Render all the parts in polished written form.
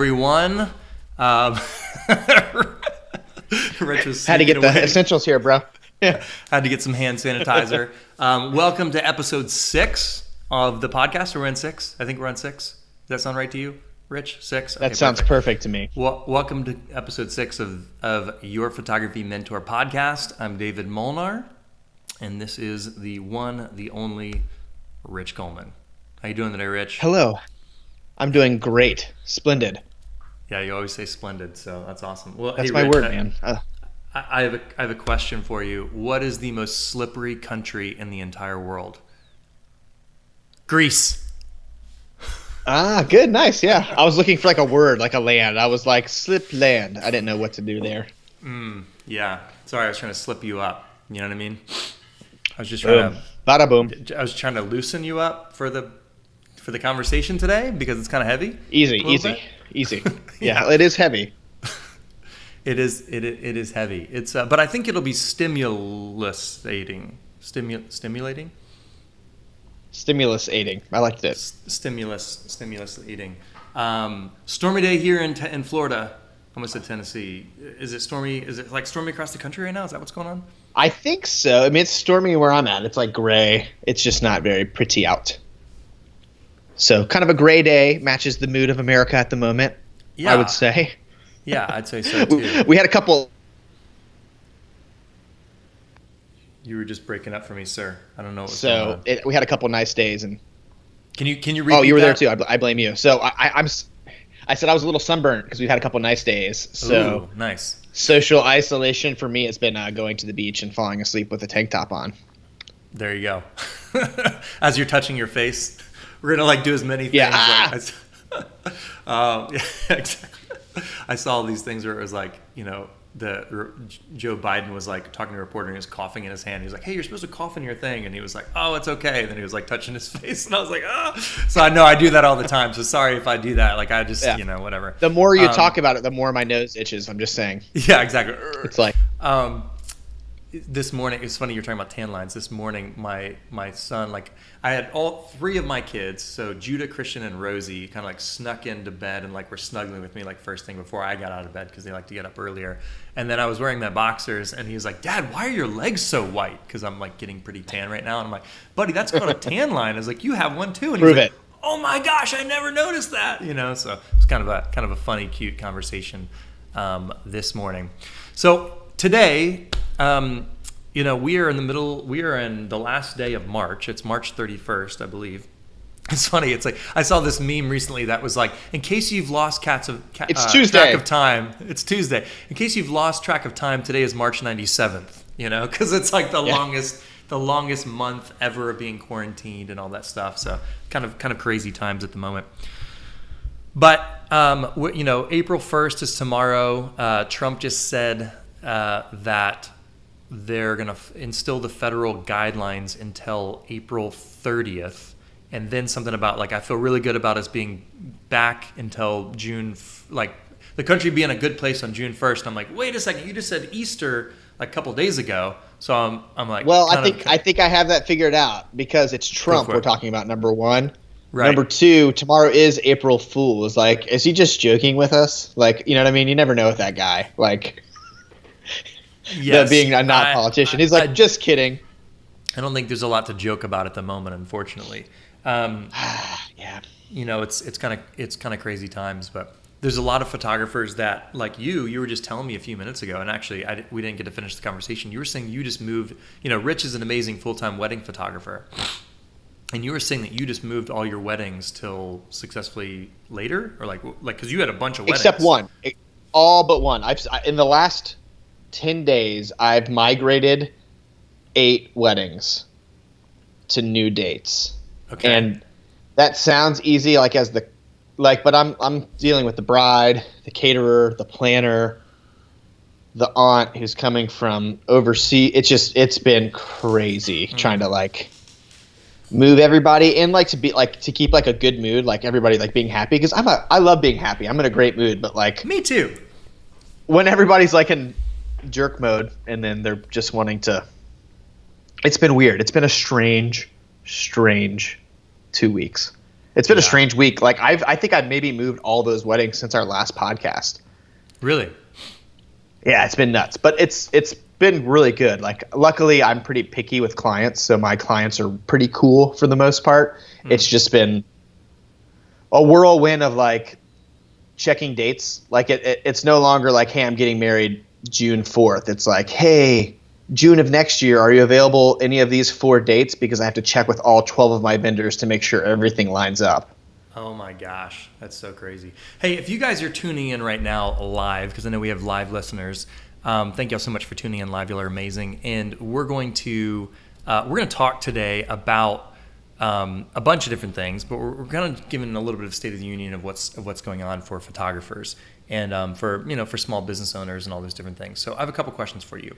everyone. Rich was had to get away. The essentials here, bro. Yeah. Had to get some hand sanitizer. Welcome to episode 6 of the podcast. We're in 6. I think we're on 6. Does that sound right to you, Rich? 6? That sounds perfect to me. Well, welcome to episode 6 of Your Photography Mentor podcast. I'm David Molnar, and this is the one, the only Rich Coleman. How you doing today, Rich? Hello. I'm doing great. Splendid. Yeah, you always say splendid, so that's awesome. Well, that's hey, my Rich, word, man. I have a question for you. What is the most slippery country in the entire world? Greece. Ah, good, nice, yeah. I was looking for like a word, like a land. I was like, slip land. I didn't know what to do there. Yeah. Sorry, I was trying to slip you up. You know what I mean? I was just trying Bada boom. I was trying to loosen you up for the conversation today because it's kind of heavy. Easy. Yeah, it is heavy. It is heavy. It's but I think it'll be stimulating. Stimulating. Stimulus aiding. I liked it. Stimulus aiding. Stormy day here in Florida. I almost said Tennessee. Is it stormy? Is it like stormy across the country right now? Is that what's going on? I think so. I mean, it's stormy where I'm at. It's like gray. It's just not very pretty out. So kind of a gray day matches the mood of America at the moment. Yeah. I would say. Yeah, I'd say so too. We had a couple. You were just breaking up for me, sir. I don't know what was going on. We had a couple nice days, and can you repeat? Oh, you were that? there too. I blame you. So I said I was a little sunburned because we've had a couple nice days. So ooh, nice. Social isolation for me has been going to the beach and falling asleep with a tank top on. There you go. As you're touching your face, we're gonna do as many things. Yeah. Yeah, exactly. I saw all these things where it was like, Joe Biden was like talking to a reporter and he was coughing in his hand. He was like, "Hey, you're supposed to cough in your thing," and he was like, "Oh, it's okay." And then he was like touching his face, and I was like, "Oh." So I know I do that all the time. So sorry if I do that. Like I just, whatever. The more you talk about it, the more my nose itches. I'm just saying. Yeah, exactly. It's like. This morning, it's funny you're talking about tan lines. This morning, my son, I had all 3 of my kids, so Judah, Christian, and Rosie, kind of snuck into bed and were snuggling with me first thing before I got out of bed because they like to get up earlier. And then I was wearing my boxers, and he was like, "Dad, why are your legs so white?" Because I'm getting pretty tan right now, and I'm like, "Buddy, that's called a tan line." I was like, "You have one too," and prove he's it. Like, "Oh my gosh, I never noticed that." So it's kind of a funny, cute conversation this morning. So today. We are in the last day of March. It's March 31st, I believe. It's funny. It's I saw this meme recently that was in case you've lost track of time. It's Tuesday. In case you've lost track of time, today is March 97th, because it's the longest month ever of being quarantined and all that stuff. So kind of crazy times at the moment. But, April 1st is tomorrow. Trump just said that they're going to instill the federal guidelines until April 30th. And then something about I feel really good about us being back until June, the country being a good place on June 1st. I'm like, wait a second, you just said Easter a couple days ago. So I'm like, well, I think I have that figured out because it's Trump we're talking about, number one. Right. Number two, tomorrow is April Fool's. Is he just joking with us? You know what I mean? You never know with that guy. Yes, being a not politician. He's just kidding. I don't think there's a lot to joke about at the moment, unfortunately. Yeah. It's kind of crazy times, but there's a lot of photographers that, like you were just telling me a few minutes ago, and actually we didn't get to finish the conversation. You were saying you just moved. Rich is an amazing full-time wedding photographer, and you were saying that you just moved all your weddings till successfully later, or because you had a bunch of weddings. Except one, all but one. In the last 10 days, I've migrated 8 weddings to new dates. Okay. And that sounds easy, but I'm dealing with the bride, the caterer, the planner, the aunt who's coming from overseas. It's been crazy trying to move everybody in, to be to keep a good mood, everybody being happy, because I love being happy. I'm in a great mood, but me too. When everybody's in jerk mode and then they're just wanting to, it's been weird. It's been a strange 2 weeks. It's been a Yeah. strange week. Like I think I've maybe moved all those weddings since our last podcast. Really? Yeah, it's been nuts, but it's been really good. Like, luckily, I'm pretty picky with clients, so my clients are pretty cool for the most part. It's just been a whirlwind of like checking dates. Like it's no longer like, hey, I'm getting married June 4th. It's like, hey, June of next year, are you available any of these 4 dates? Because I have to check with all 12 of my vendors to make sure everything lines up. Oh my gosh, that's so crazy. Hey, if you guys are tuning in right now live, because I know we have live listeners, thank y'all so much for tuning in live. Y'all are amazing, and we're going to talk today about a bunch of different things, but we're kind of giving a little bit of state of the union of what's going on for photographers and for small business owners and all those different things. So I have a couple questions for you.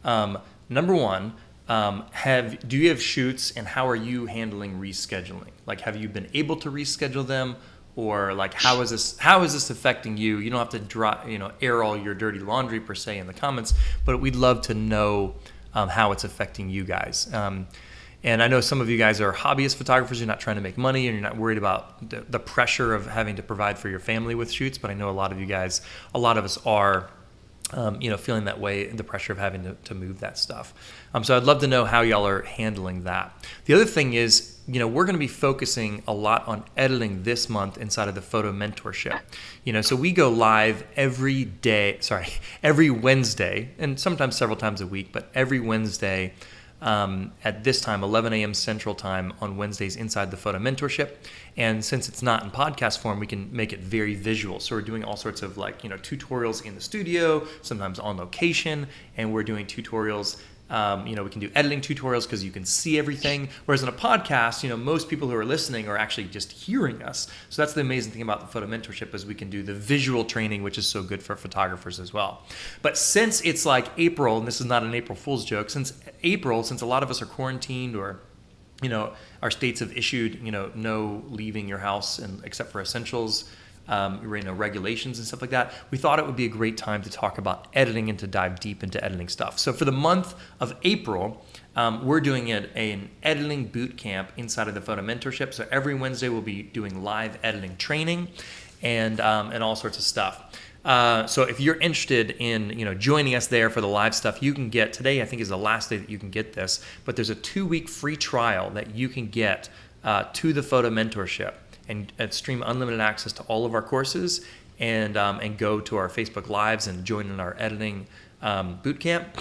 Number one. Do you have shoots, and how are you handling rescheduling? Like, have you been able to reschedule them, or like how is this affecting you? You don't have to air all your dirty laundry per se in the comments, but we'd love to know how it's affecting you guys. And I know some of you guys are hobbyist photographers. You're not trying to make money, and you're not worried about the pressure of having to provide for your family with shoots. But I know a lot of us are. Feeling that way, the pressure of having to move that stuff. So I'd love to know how y'all are handling that. The other thing is, we're going to be focusing a lot on editing this month inside of the photo mentorship. So we go live every Wednesday, and sometimes several times a week, but every Wednesday at this time, 11 a.m. Central Time on Wednesdays inside the photo mentorship. And since it's not in podcast form, we can make it very visual. So we're doing all sorts of tutorials in the studio, sometimes on location, and we're doing tutorials. We can do editing tutorials because you can see everything. Whereas in a podcast, most people who are listening are actually just hearing us. So that's the amazing thing about the photo mentorship is we can do the visual training, which is so good for photographers as well. But since it's like April, and this is not an April Fool's joke, since a lot of us are quarantined or our states have issued, no leaving your house and except for essentials, regulations and stuff like that, we thought it would be a great time to talk about editing and to dive deep into editing stuff. So for the month of April, we're doing an editing boot camp inside of the photo mentorship. So every Wednesday we'll be doing live editing training and all sorts of stuff. So if you're interested in joining us there for the live stuff, you can get today. I think is the last day that you can get this, but there's a 2-week free trial that you can get to the photo mentorship and stream unlimited access to all of our courses and go to our Facebook Lives and join in our editing boot camp.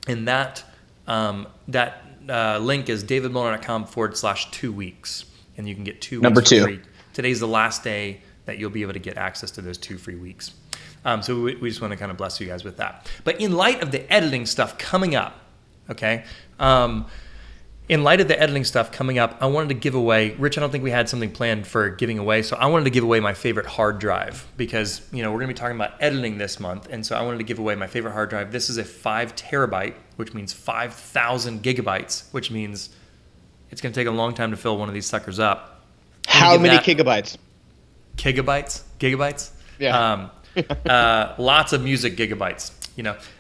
And that link is davidmiller.com/2 weeks, and you can get 2 weeks Number for 2. free. Today's the last day that you'll be able to get access to those 2 free weeks. So we just want to kind of bless you guys with that. But in light of the editing stuff coming up, okay, I wanted to give away, Rich, I don't think we had something planned for giving away, so I wanted to give away my favorite hard drive because, we're going to be talking about editing this month, and so I wanted to give away my favorite hard drive. This is a 5 terabyte, which means 5,000 gigabytes, which means it's going to take a long time to fill one of these suckers up. How many gigabytes? Gigabytes? Yeah. Lots of music gigabytes.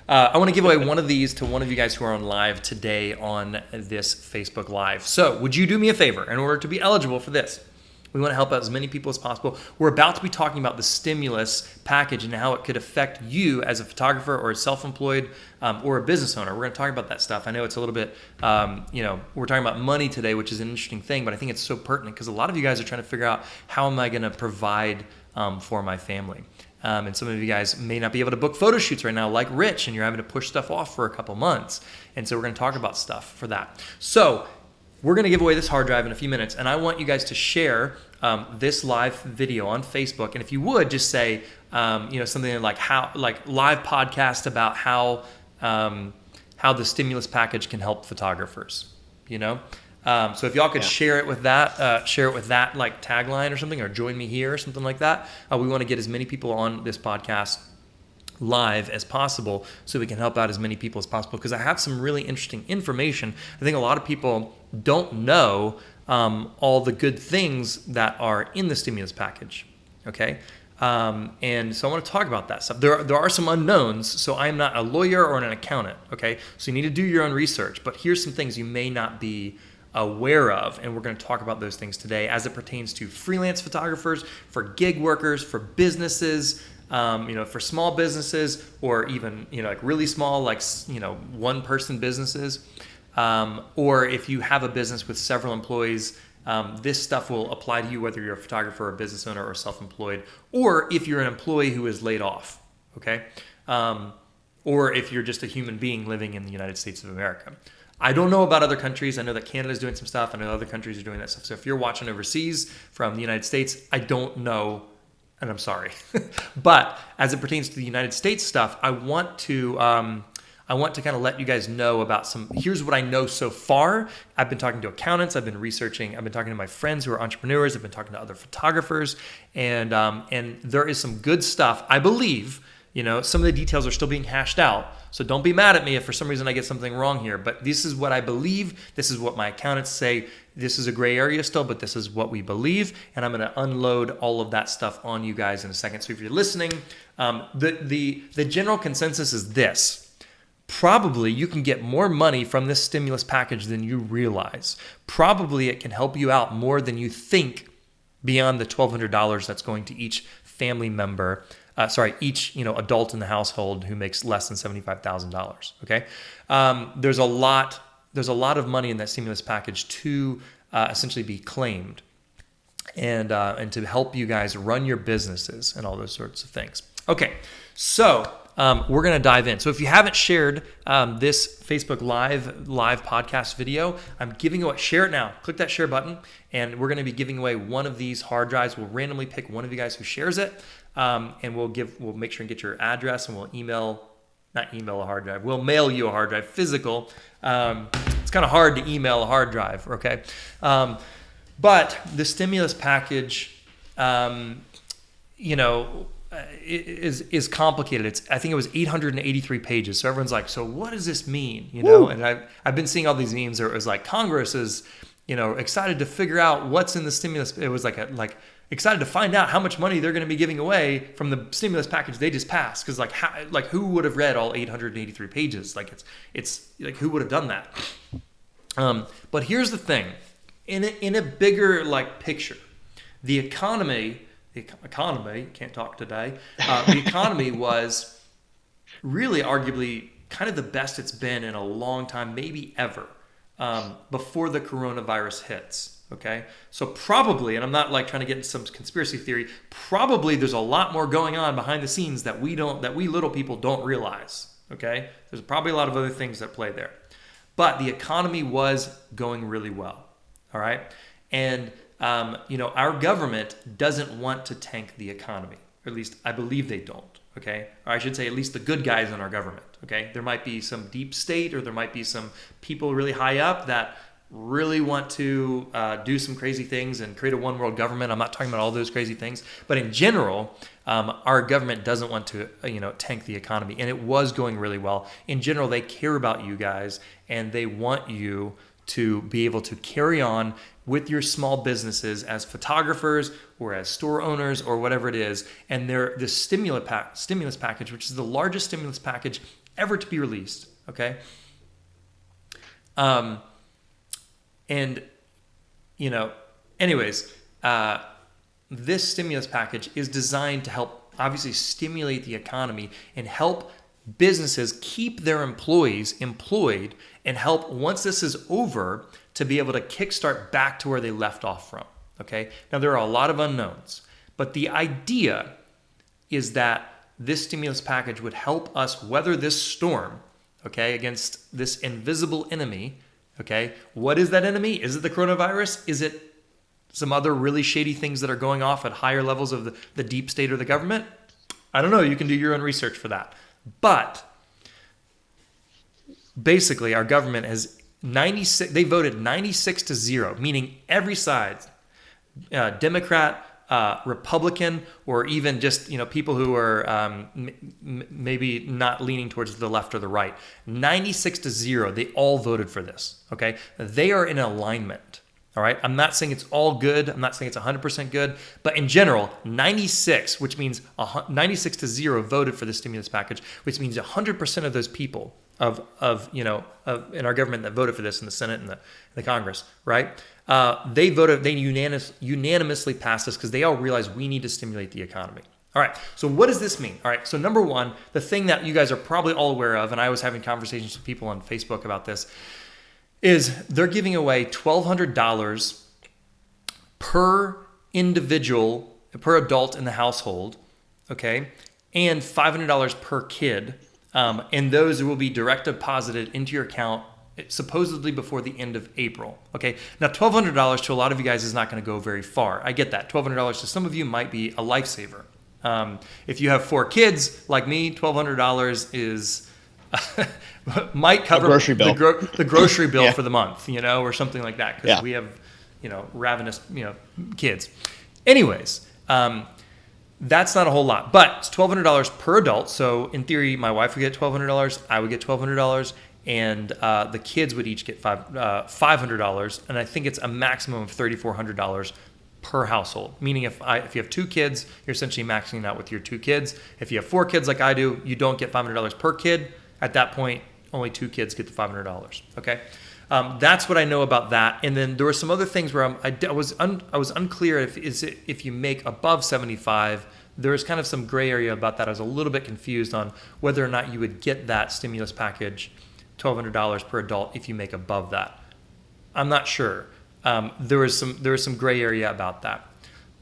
I want to give away one of these to one of you guys who are on live today on this Facebook Live. So would you do me a favor in order to be eligible for this? We want to help out as many people as possible. We're about to be talking about the stimulus package and how it could affect you as a photographer or a self-employed or a business owner. We're going to talk about that stuff. I know it's a little bit, we're talking about money today, which is an interesting thing, but I think it's so pertinent because a lot of you guys are trying to figure out how am I going to provide for my family. And some of you guys may not be able to book photo shoots right now like Rich, and you're having to push stuff off for a couple months. And so we're going to talk about stuff for that. So we're going to give away this hard drive in a few minutes, and I want you guys to share this live video on Facebook. And if you would, just say, something like live podcast about how the stimulus package can help photographers, So if y'all could share it with that like tagline or something, or join me here or something like that. We want to get as many people on this podcast live as possible so we can help out as many people as possible because I have some really interesting information. I think a lot of people don't know all the good things that are in the stimulus package, okay? And so I want to talk about that stuff. There are some unknowns, so I'm not a lawyer or an accountant, okay? So you need to do your own research, but here's some things you may not be aware of. And we're going to talk about those things today as it pertains to freelance photographers, for gig workers, for businesses, for small businesses, or even, like really small, like, one person businesses. Or if you have a business with several employees, this stuff will apply to you whether you're a photographer, a business owner, or self-employed, or if you're an employee who is laid off, okay? Or if you're just a human being living in the United States of America. I don't know about other countries. I know that Canada's doing some stuff. I know other countries are doing that stuff. So if you're watching overseas from the United States, I don't know, and I'm sorry. But as it pertains to the United States stuff, I want to kind of let you guys know about here's what I know so far. I've been talking to accountants, I've been researching, I've been talking to my friends who are entrepreneurs, I've been talking to other photographers, and there is some good stuff. I believe, some of the details are still being hashed out. So don't be mad at me if for some reason I get something wrong here, but this is what I believe. This is what my accountants say. This is a gray area still, but this is what we believe. And I'm going to unload all of that stuff on you guys in a second. So if you're listening, the general consensus is this. Probably you can get more money from this stimulus package than you realize. Probably it can help you out more than you think beyond the $1,200 that's going to each family member. Each adult in the household who makes less than $75,000. Okay, there's a lot of money in that stimulus package to essentially be claimed, and to help you guys run your businesses and all those sorts of things. Okay, so we're gonna dive in. So if you haven't shared this Facebook live podcast video, I'm giving away. Share it now. Click that share button, and we're gonna be giving away one of these hard drives. We'll randomly pick one of you guys who shares it. And we'll make sure and get your address, and we'll not email a hard drive. We'll mail you a hard drive, physical. It's kind of hard to email a hard drive, okay? But the stimulus package, is complicated. I think it was 883 pages. So everyone's like, so what does this mean? Woo. And I've been seeing all these memes where it was like Congress is, excited to figure out what's in the stimulus. It was like excited to find out how much money they're going to be giving away from the stimulus package they just passed. Because who would have read all 883 pages? It's like, who would have done that? But here's the thing: in a bigger picture, the economy can't talk today. The economy was really arguably kind of the best it's been in a long time, maybe ever, before the coronavirus hits. Okay, so probably, and I'm not trying to get into some conspiracy theory, probably there's a lot more going on behind the scenes that we little people don't realize. Okay, there's probably a lot of other things that play there, but the economy was going really well. All right, and our government doesn't want to tank the economy, or at least I believe they don't. Okay, or I should say at least the good guys in our government. Okay, there might be some deep state, or there might be some people really high up that really want to do some crazy things and create a one world government. I'm not talking about all those crazy things, but in general, our government doesn't want to tank the economy, and it was going really well. In general, they care about you guys, and they want you to be able to carry on with your small businesses as photographers or as store owners or whatever it is. And the stimulus package, which is the largest stimulus package ever to be released. Okay. This stimulus package is designed to help obviously stimulate the economy and help businesses keep their employees employed, and help, once this is over, to be able to kickstart back to where they left off from. Okay. Now there are a lot of unknowns, but the idea is that this stimulus package would help us weather this storm, okay, against this invisible enemy. Okay, what is that enemy? Is it the coronavirus? Is it some other really shady things that are going off at higher levels of the deep state or the government? I don't know. You can do your own research for that. But basically, our government has 96. They voted 96-0, meaning every side, Democrat, Republican, or even just people who are maybe not leaning towards the left or the right. 96-0, they all voted for this. Okay, they are in alignment. All right, I'm not saying it's all good. I'm not saying it's 100% good, but in general, 96, which means 96-0 voted for the stimulus package, which means 100% of those people in our government that voted for this in the Senate and the Congress, right? They unanimously passed this because they all realized we need to stimulate the economy. All right, so what does this mean? All right, so number one, the thing that you guys are probably all aware of, and I was having conversations with people on Facebook about this, is they're giving away $1,200 per individual, per adult in the household, okay, and $500 per kid, and those will be direct deposited into your account supposedly before the end of April. Okay, now $1,200 to a lot of you guys is not going to go very far. I get that. $1,200 to some of you might be a lifesaver. If you have 4 kids like me, $1,200 is might cover a grocery bill. the grocery bill Yeah. for the month, or something like that, because Yeah. we have ravenous kids. Anyways, that's not a whole lot, but it's $1,200 per adult. So in theory, my wife would get $1,200, I would get $1,200, and the kids would each get $500. And I think it's a maximum of $3,400 per household. Meaning if you have 2 kids, you're essentially maxing out with your 2 kids. If you have 4 kids like I do, you don't get $500 per kid. At that point, only 2 kids get the $500. Okay. That's what I know about that. And then there were some other things where I was unclear if you make above 75. There was kind of some gray area about that. I was a little bit confused on whether or not you would get that stimulus package, $1,200 per adult, if you make above that. I'm not sure. There was some gray area about that,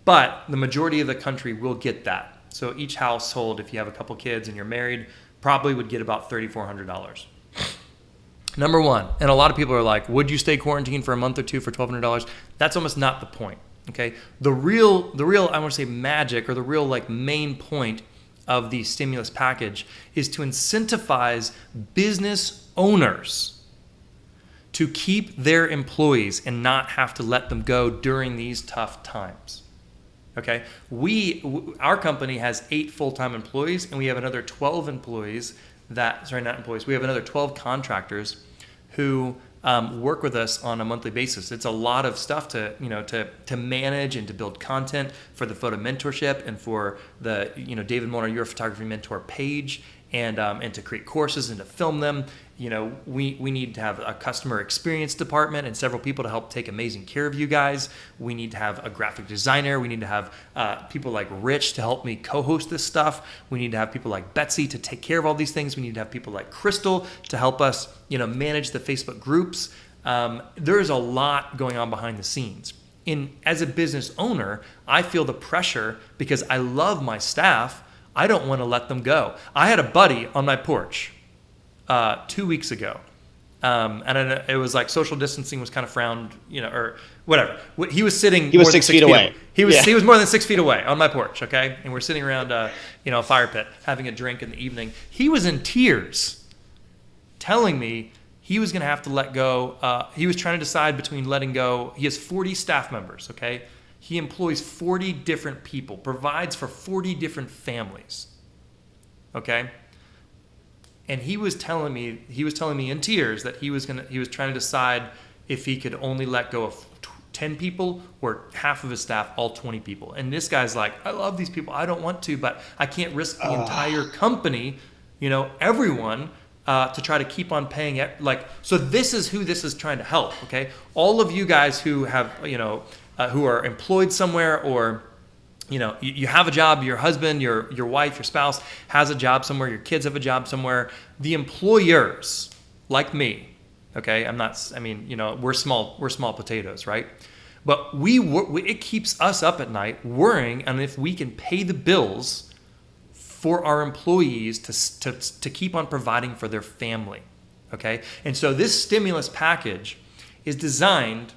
but the majority of the country will get that. So each household, if you have a couple kids and you're married, probably would get about $3,400. Number one, and a lot of people are like, would you stay quarantined for a month or two for $1,200? That's almost not the point. Okay, the real I want to say magic, or the real main point of the stimulus package is to incentivize business owners to keep their employees and not have to let them go during these tough times. Okay, our company has 8 full-time employees, and we have another 12 we have another 12 contractors who work with us on a monthly basis. It's a lot of stuff to manage and to build content for the photo mentorship and for the David Molnar Your Photography Mentor page, and to create courses and to film them. We need to have a customer experience department and several people to help take amazing care of you guys. We need to have a graphic designer. We need to have people like Rich to help me co-host this stuff. We need to have people like Betsy to take care of all these things. We need to have people like Crystal to help us, manage the Facebook groups. There is a lot going on behind the scenes. As a business owner, I feel the pressure because I love my staff. I don't want to let them go. I had a buddy on my porch 2 weeks ago. And it was like social distancing was kind of frowned, or whatever. He was sitting. He was 6 feet away. He was more than 6 feet away on my porch. Okay. And we're sitting around, a fire pit having a drink in the evening. He was in tears telling me he was going to have to let go. He was trying to decide between letting go. He has 40 staff members. Okay. He employs 40 different people, provides for 40 different families. Okay. And he was telling me in tears that he was trying to decide if he could only let go of 10 people or half of his staff, all 20 people. And this guy's like, I love these people. I don't want to, but I can't risk the entire company, everyone, to try to keep on paying it. So this is who this is trying to help. Okay. All of you guys who have, who are employed somewhere, or you have a job, your husband, your wife, your spouse has a job somewhere, your kids have a job somewhere. The employers, like me, okay, we're small potatoes, right? But it keeps us up at night worrying on if we can pay the bills for our employees to keep on providing for their family, okay? And so this stimulus package is designed,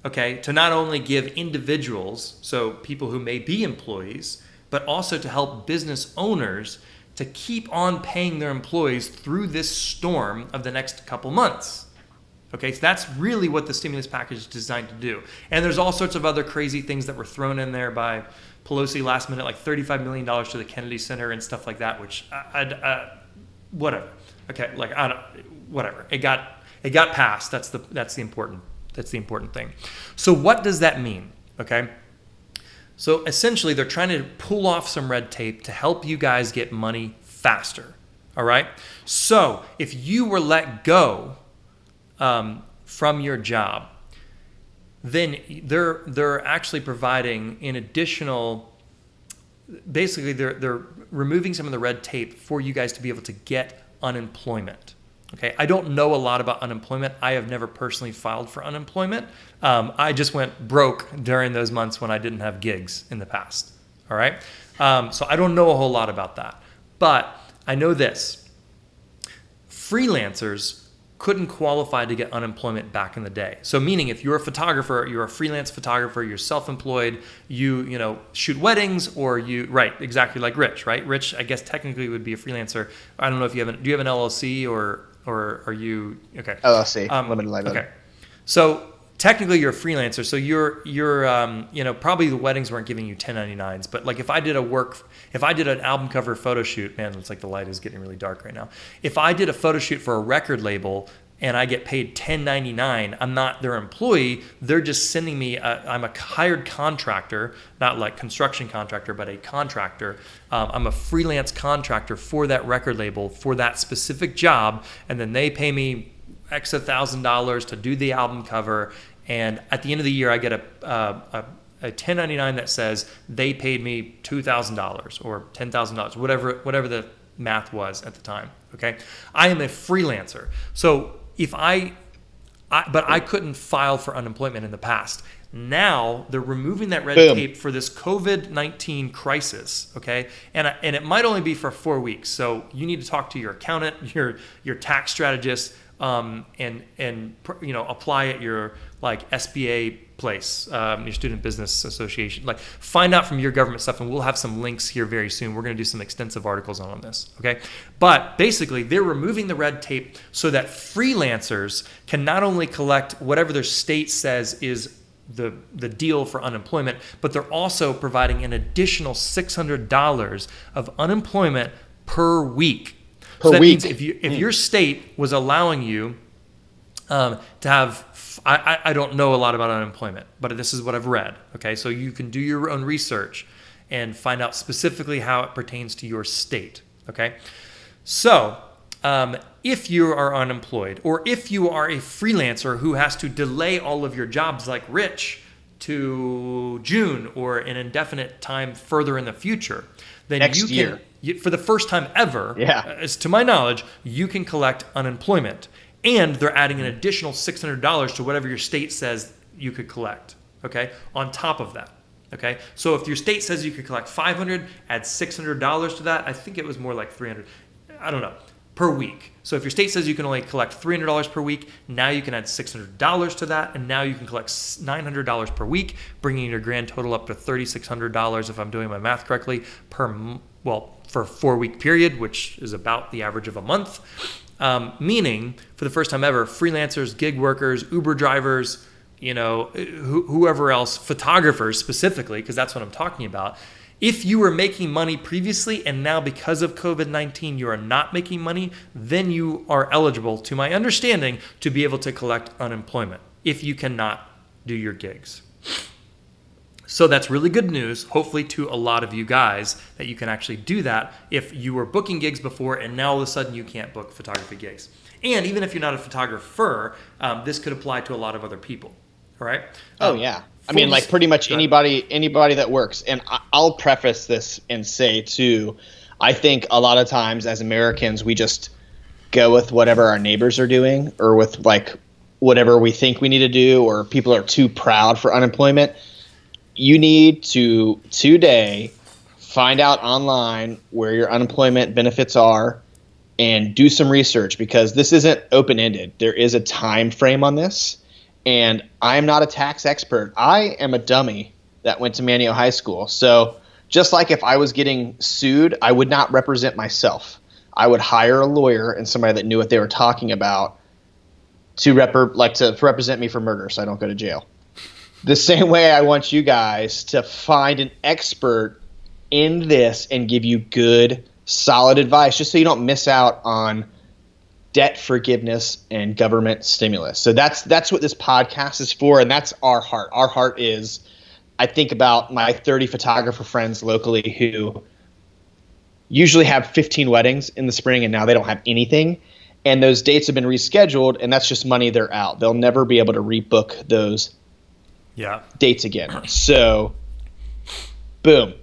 okay, to not only give individuals, so people who may be employees, but also to help business owners to keep on paying their employees through this storm of the next couple months. Okay, so that's really what the stimulus package is designed to do. And there's all sorts of other crazy things that were thrown in there by Pelosi last minute, like $35 million to the Kennedy Center and stuff like that, which whatever. Okay, whatever. It got passed. That's the important thing. So what does that mean? Okay. So essentially they're trying to pull off some red tape to help you guys get money faster. All right. So if you were let go from your job, then they're actually providing an additional. Basically, they're removing some of the red tape for you guys to be able to get unemployment. Okay, I don't know a lot about unemployment. I have never personally filed for unemployment. I just went broke during those months when I didn't have gigs in the past. All right, so I don't know a whole lot about that, but I know this: freelancers couldn't qualify to get unemployment back in the day. So meaning if you're a photographer, you're a freelance photographer, you're self-employed, you know, shoot weddings, or right, exactly like Rich, right? Rich, I guess technically would be a freelancer. I don't know if you do you have an LLC or are you, okay. LLC, limited liability. Okay. So technically you're a freelancer. So you're you know, probably the weddings weren't giving you 1099s, but like if I did an album cover photo shoot, man, it's like the light is getting really dark right now. If I did a photo shoot for a record label and I get paid $10.99, I'm not their employee. They're just sending me, I'm a hired contractor, not like construction contractor, but a contractor. I'm a freelance contractor for that record label for that specific job. And then they pay me X $1,000 to do the album cover. And at the end of the year, I get a 1099 that says they paid me $2,000 or $10,000, whatever the math was at the time. Okay, I am a freelancer. So if but I couldn't file for unemployment in the past. Now they're removing that red tape for this COVID-19 crisis. Okay, and it might only be for 4 weeks. So you need to talk to your accountant, your tax strategist, and you know, apply at your like SBA place, your Student Business Association. Like find out from your government stuff, and we'll have some links here very soon. We're going to do some extensive articles on this. Okay, but basically they're removing the red tape so that freelancers can not only collect whatever their state says is the deal for unemployment, but they're also providing an additional $600 of unemployment per week. So that means if your state was allowing you to have, I don't know a lot about unemployment, but this is what I've read. Okay, so you can do your own research and find out specifically how it pertains to your state. Okay, so if you are unemployed, or if you are a freelancer who has to delay all of your jobs like Rich to June or an indefinite time further in the future, then next year. For the first time ever, as to my knowledge, you can collect unemployment. And they're adding an additional $600 to whatever your state says you could collect, okay, on top of that, okay? So if your state says you could collect $500, add $600 to that. I think it was more like $300, I don't know, per week. So if your state says you can only collect $300 per week, now you can add $600 to that, and now you can collect $900 per week, bringing your grand total up to $3,600 if I'm doing my math correctly, for a 4-week period, which is about the average of a month. Meaning, for the first time ever, freelancers, gig workers, Uber drivers, you know, whoever else, photographers specifically, because that's what I'm talking about. If you were making money previously and now because of COVID-19 you are not making money, then you are eligible, to my understanding, to be able to collect unemployment if you cannot do your gigs. So that's really good news, hopefully to a lot of you guys, that you can actually do that if you were booking gigs before and now all of a sudden you can't book photography gigs. And even if you're not a photographer, this could apply to a lot of other people. All right? Yeah. I mean, like pretty much anybody that works. And I'll preface this and say, too, I think a lot of times as Americans, we just go with whatever our neighbors are doing or with like whatever we think we need to do, or people are too proud for unemployment. You need to today find out online where your unemployment benefits are and do some research, because this isn't open-ended. There is a time frame on this. And I'm not a tax expert. I am a dummy that went to Manio High School. So just like if I was getting sued, I would not represent myself. I would hire a lawyer and somebody that knew what they were talking about to represent me for murder so I don't go to jail. The same way I want you guys to find an expert in this and give you good, solid advice, just so you don't miss out on debt forgiveness and government stimulus. So that's what this podcast is for, and that's our heart. Our heart is, I think about my 30 photographer friends locally who usually have 15 weddings in the spring, and now they don't have anything. And those dates have been rescheduled, and that's just money they're out. They'll never be able to rebook those dates again. So, boom.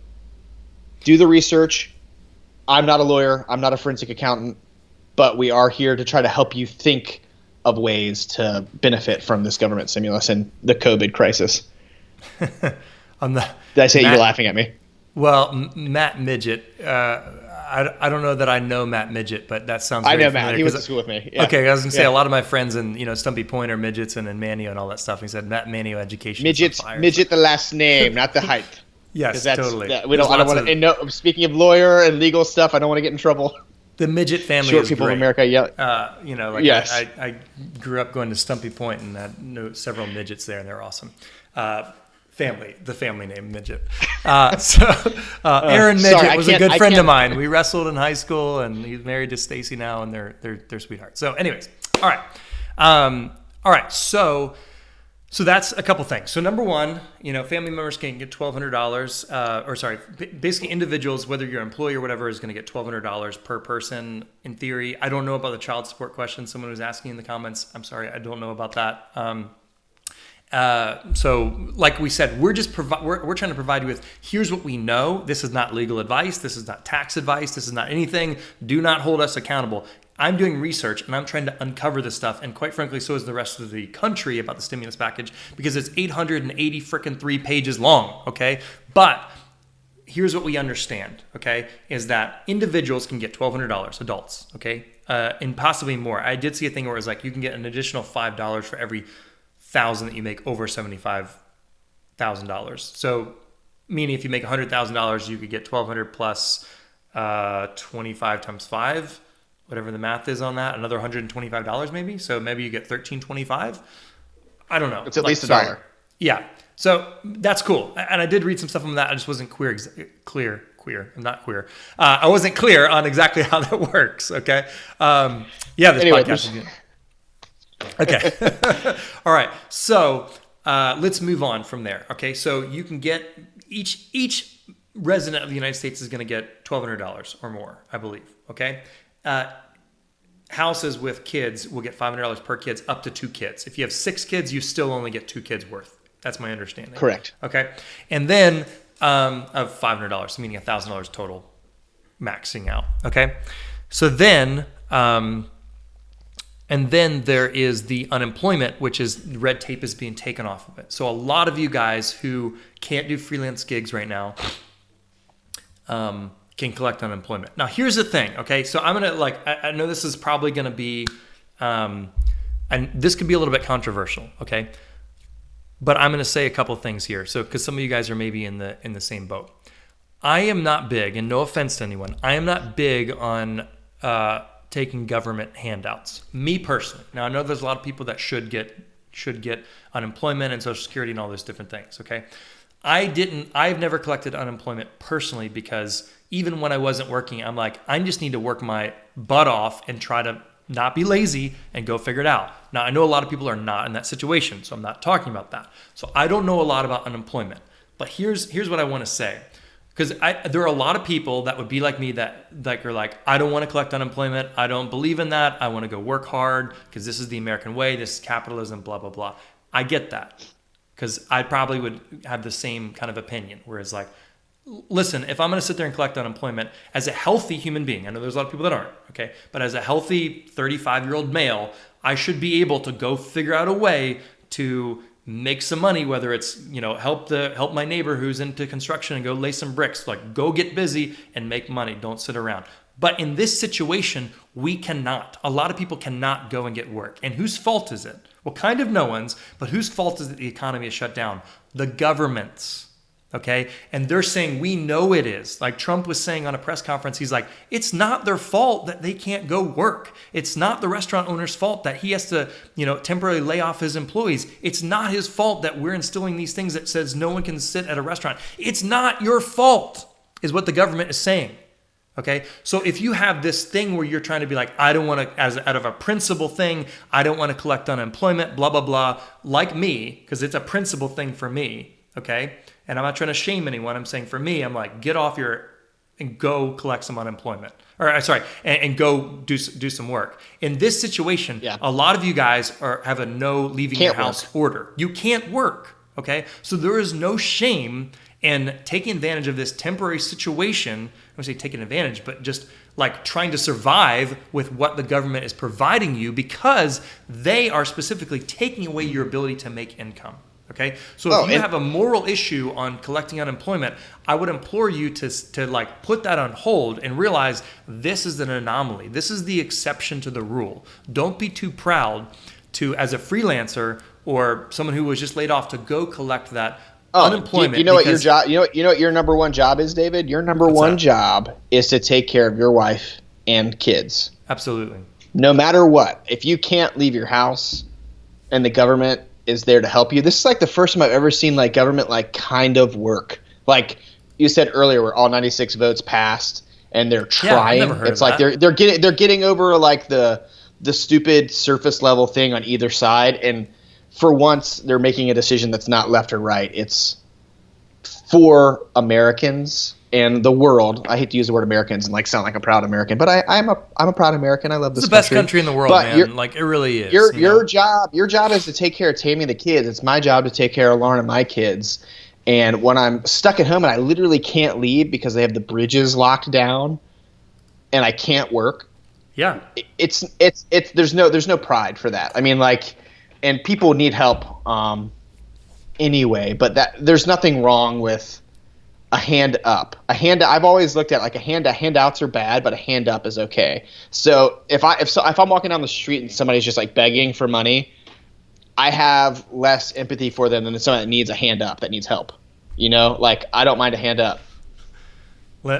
Do the research. I'm not a lawyer. I'm not a forensic accountant. But we are here to try to help you think of ways to benefit from this government stimulus and the COVID crisis. Did I say you're laughing at me? Well, Matt Midget. I don't know that I know Matt Midget, but that sounds very I know familiar. Matt. He went to school with me. Yeah. Okay, I was going to say a lot of my friends in Stumpy Point are midgets and in Manio and all that stuff. He said Matt Manio education. Midget the last name, not the height. Yes, totally. I don't want to. No, speaking of lawyer and legal stuff, I don't want to get in trouble. The midget family Short is people great. in America, Yes. I grew up going to Stumpy Point and I know several midgets there, and they're awesome. The family name Midget. Aaron Midget was a good friend of mine. We wrestled in high school, and he's married to Stacy now, and they're sweethearts. So, anyways, all right. So that's a couple things. So number one, family members can get $1,200, basically individuals, whether you're an employee or whatever, is going to get $1,200 per person in theory. I don't know about the child support question someone was asking in the comments. I'm sorry, I don't know about that. So like we said, we're trying to provide you with, here's what we know. This is not legal advice. This is not tax advice. This is not anything. Do not hold us accountable. I'm doing research and I'm trying to uncover this stuff. And quite frankly, so is the rest of the country about the stimulus package, because it's 880 freaking 3 pages long. Okay. But here's what we understand. Okay. Is that individuals can get $1,200, adults. Okay. And possibly more. I did see a thing where it was like, you can get an additional $5 for every $1,000 that you make over $75,000. So meaning if you make $100,000, you could get $1,200 plus 25 times 5, whatever the math is on that, another $125 maybe. So maybe you get $1,325. I don't know. It's at least $1. Yeah. So that's cool. And I did read some stuff on that. I just wasn't clear. I'm not queer. I wasn't clear on exactly how that works. Okay. This podcast is good. Okay. All right. So let's move on from there. Okay. So you can get each resident of the United States is going to get $1,200 or more, I believe. Okay. Houses with kids will get $500 per kids up to 2 kids. If you have 6 kids, you still only get 2 kids worth. That's my understanding. Correct. Okay. And then of $500, meaning $1,000 total maxing out. Okay. So then, and then there is the unemployment, which is red tape is being taken off of it. So a lot of you guys who can't do freelance gigs right now can collect unemployment. Now, here's the thing, okay? So I'm going to I know this is probably going to be, and this could be a little bit controversial, okay? But I'm going to say a couple things here. So, because some of you guys are maybe in the same boat. I am not big, and no offense to anyone, I am not big on taking government handouts. Me personally. Now I know there's a lot of people that should get unemployment and Social Security and all those different things. Okay, I've never collected unemployment personally, because even when I wasn't working, I'm like, I just need to work my butt off and try to not be lazy and go figure it out. Now I know a lot of people are not in that situation, so I'm not talking about that. So I don't know a lot about unemployment, but here's what I want to say. Because there are a lot of people that would be like me that are like, I don't want to collect unemployment. I don't believe in that. I want to go work hard because this is the American way. This is capitalism, blah, blah, blah. I get that, because I probably would have the same kind of opinion. Whereas like, listen, if I'm going to sit there and collect unemployment as a healthy human being, I know there's a lot of people that aren't, okay? But as a healthy 35-year-old male, I should be able to go figure out a way to make some money, whether it's, help my neighbor who's into construction and go lay some bricks, like go get busy and make money. Don't sit around. But in this situation, we cannot. A lot of people cannot go and get work. And whose fault is it? Well, kind of no one's, but whose fault is it the economy is shut down? The government's. Okay. And they're saying, we know it is. Like Trump was saying on a press conference, he's like, it's not their fault that they can't go work. It's not the restaurant owner's fault that he has to, temporarily lay off his employees. It's not his fault that we're instilling these things that says no one can sit at a restaurant. It's not your fault, is what the government is saying. Okay. So if you have this thing where you're trying to be like, I don't want to, out of a principle thing, I don't want to collect unemployment, blah, blah, blah, like me, because it's a principle thing for me. Okay. And I'm not trying to shame anyone. I'm saying for me, I'm like, get off your and go collect some unemployment. Or sorry, and go do some work. In this situation, a lot of you guys have a no leaving your house order. You can't work, okay? So there is no shame in taking advantage of this temporary situation. I would say taking advantage, but just like trying to survive with what the government is providing you, because they are specifically taking away your ability to make income. Okay, so if you have a moral issue on collecting unemployment, I would implore you to like put that on hold and realize this is an anomaly. This is the exception to the rule. Don't be too proud to, as a freelancer or someone who was just laid off, to go collect that unemployment. You know what your job? You know what your number one job is, David? Your number one job is to take care of your wife and kids. Absolutely. No matter what, if you can't leave your house, and the government is there to help you. This is like the first time I've ever seen like government like kind of work. Like you said earlier, where all 96 votes passed and they're trying. I've never heard it's of like that. they're getting over like the stupid surface level thing on either side, and for once they're making a decision that's not left or right. It's for Americans and the world. I hate to use the word Americans and like sound like a proud American, but I'm a proud American. I love this. It's the best country in the world, man. Like it really is. Your job is to take care of Tammy and the kids. It's my job to take care of Lauren and my kids. And when I'm stuck at home and I literally can't leave because they have the bridges locked down and I can't work. Yeah. It's there's no pride for that. I mean, like, and people need help anyway, but there's nothing wrong with a hand up. I've always looked at like handouts are bad, but a hand up is okay. So if I'm walking down the street and somebody's just like begging for money, I have less empathy for them than someone that needs a hand up, that needs help. You know, like I don't mind a hand up.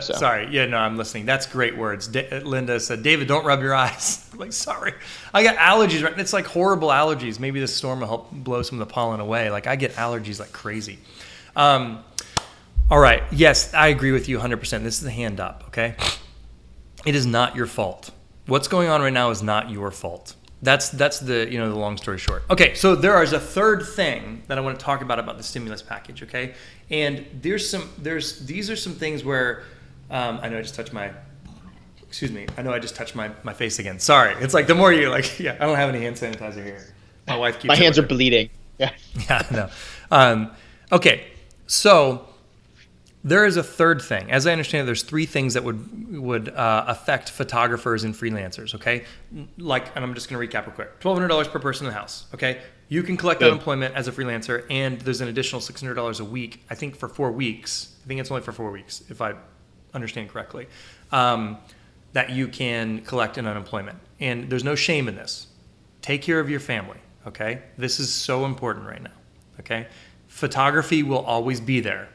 Sorry. Yeah, no, I'm listening. That's great words. Linda said, David, don't rub your eyes. I'm like, sorry. I got allergies. Right? It's like horrible allergies. Maybe this storm will help blow some of the pollen away. Like I get allergies like crazy. All right. Yes, I agree with you 100%. This is a hand up, okay? It is not your fault. What's going on right now is not your fault. That's the the long story short. Okay, so there is a third thing that I want to talk about the stimulus package, okay? And these are some things where I know I just touched my face again. Sorry. It's like the more you I don't have any hand sanitizer here. My wife keeps my hands are bleeding. Yeah. Yeah, I know. Okay. So there is a third thing. As I understand it, there's three things that would affect photographers and freelancers, okay? And I'm just going to recap real quick. $1,200 per person in the house, okay? You can collect unemployment as a freelancer, and there's an additional $600 a week, I think for 4 weeks. I think it's only for 4 weeks, if I understand correctly, that you can collect in unemployment. And there's no shame in this. Take care of your family, okay? This is so important right now, okay? Photography will always be there.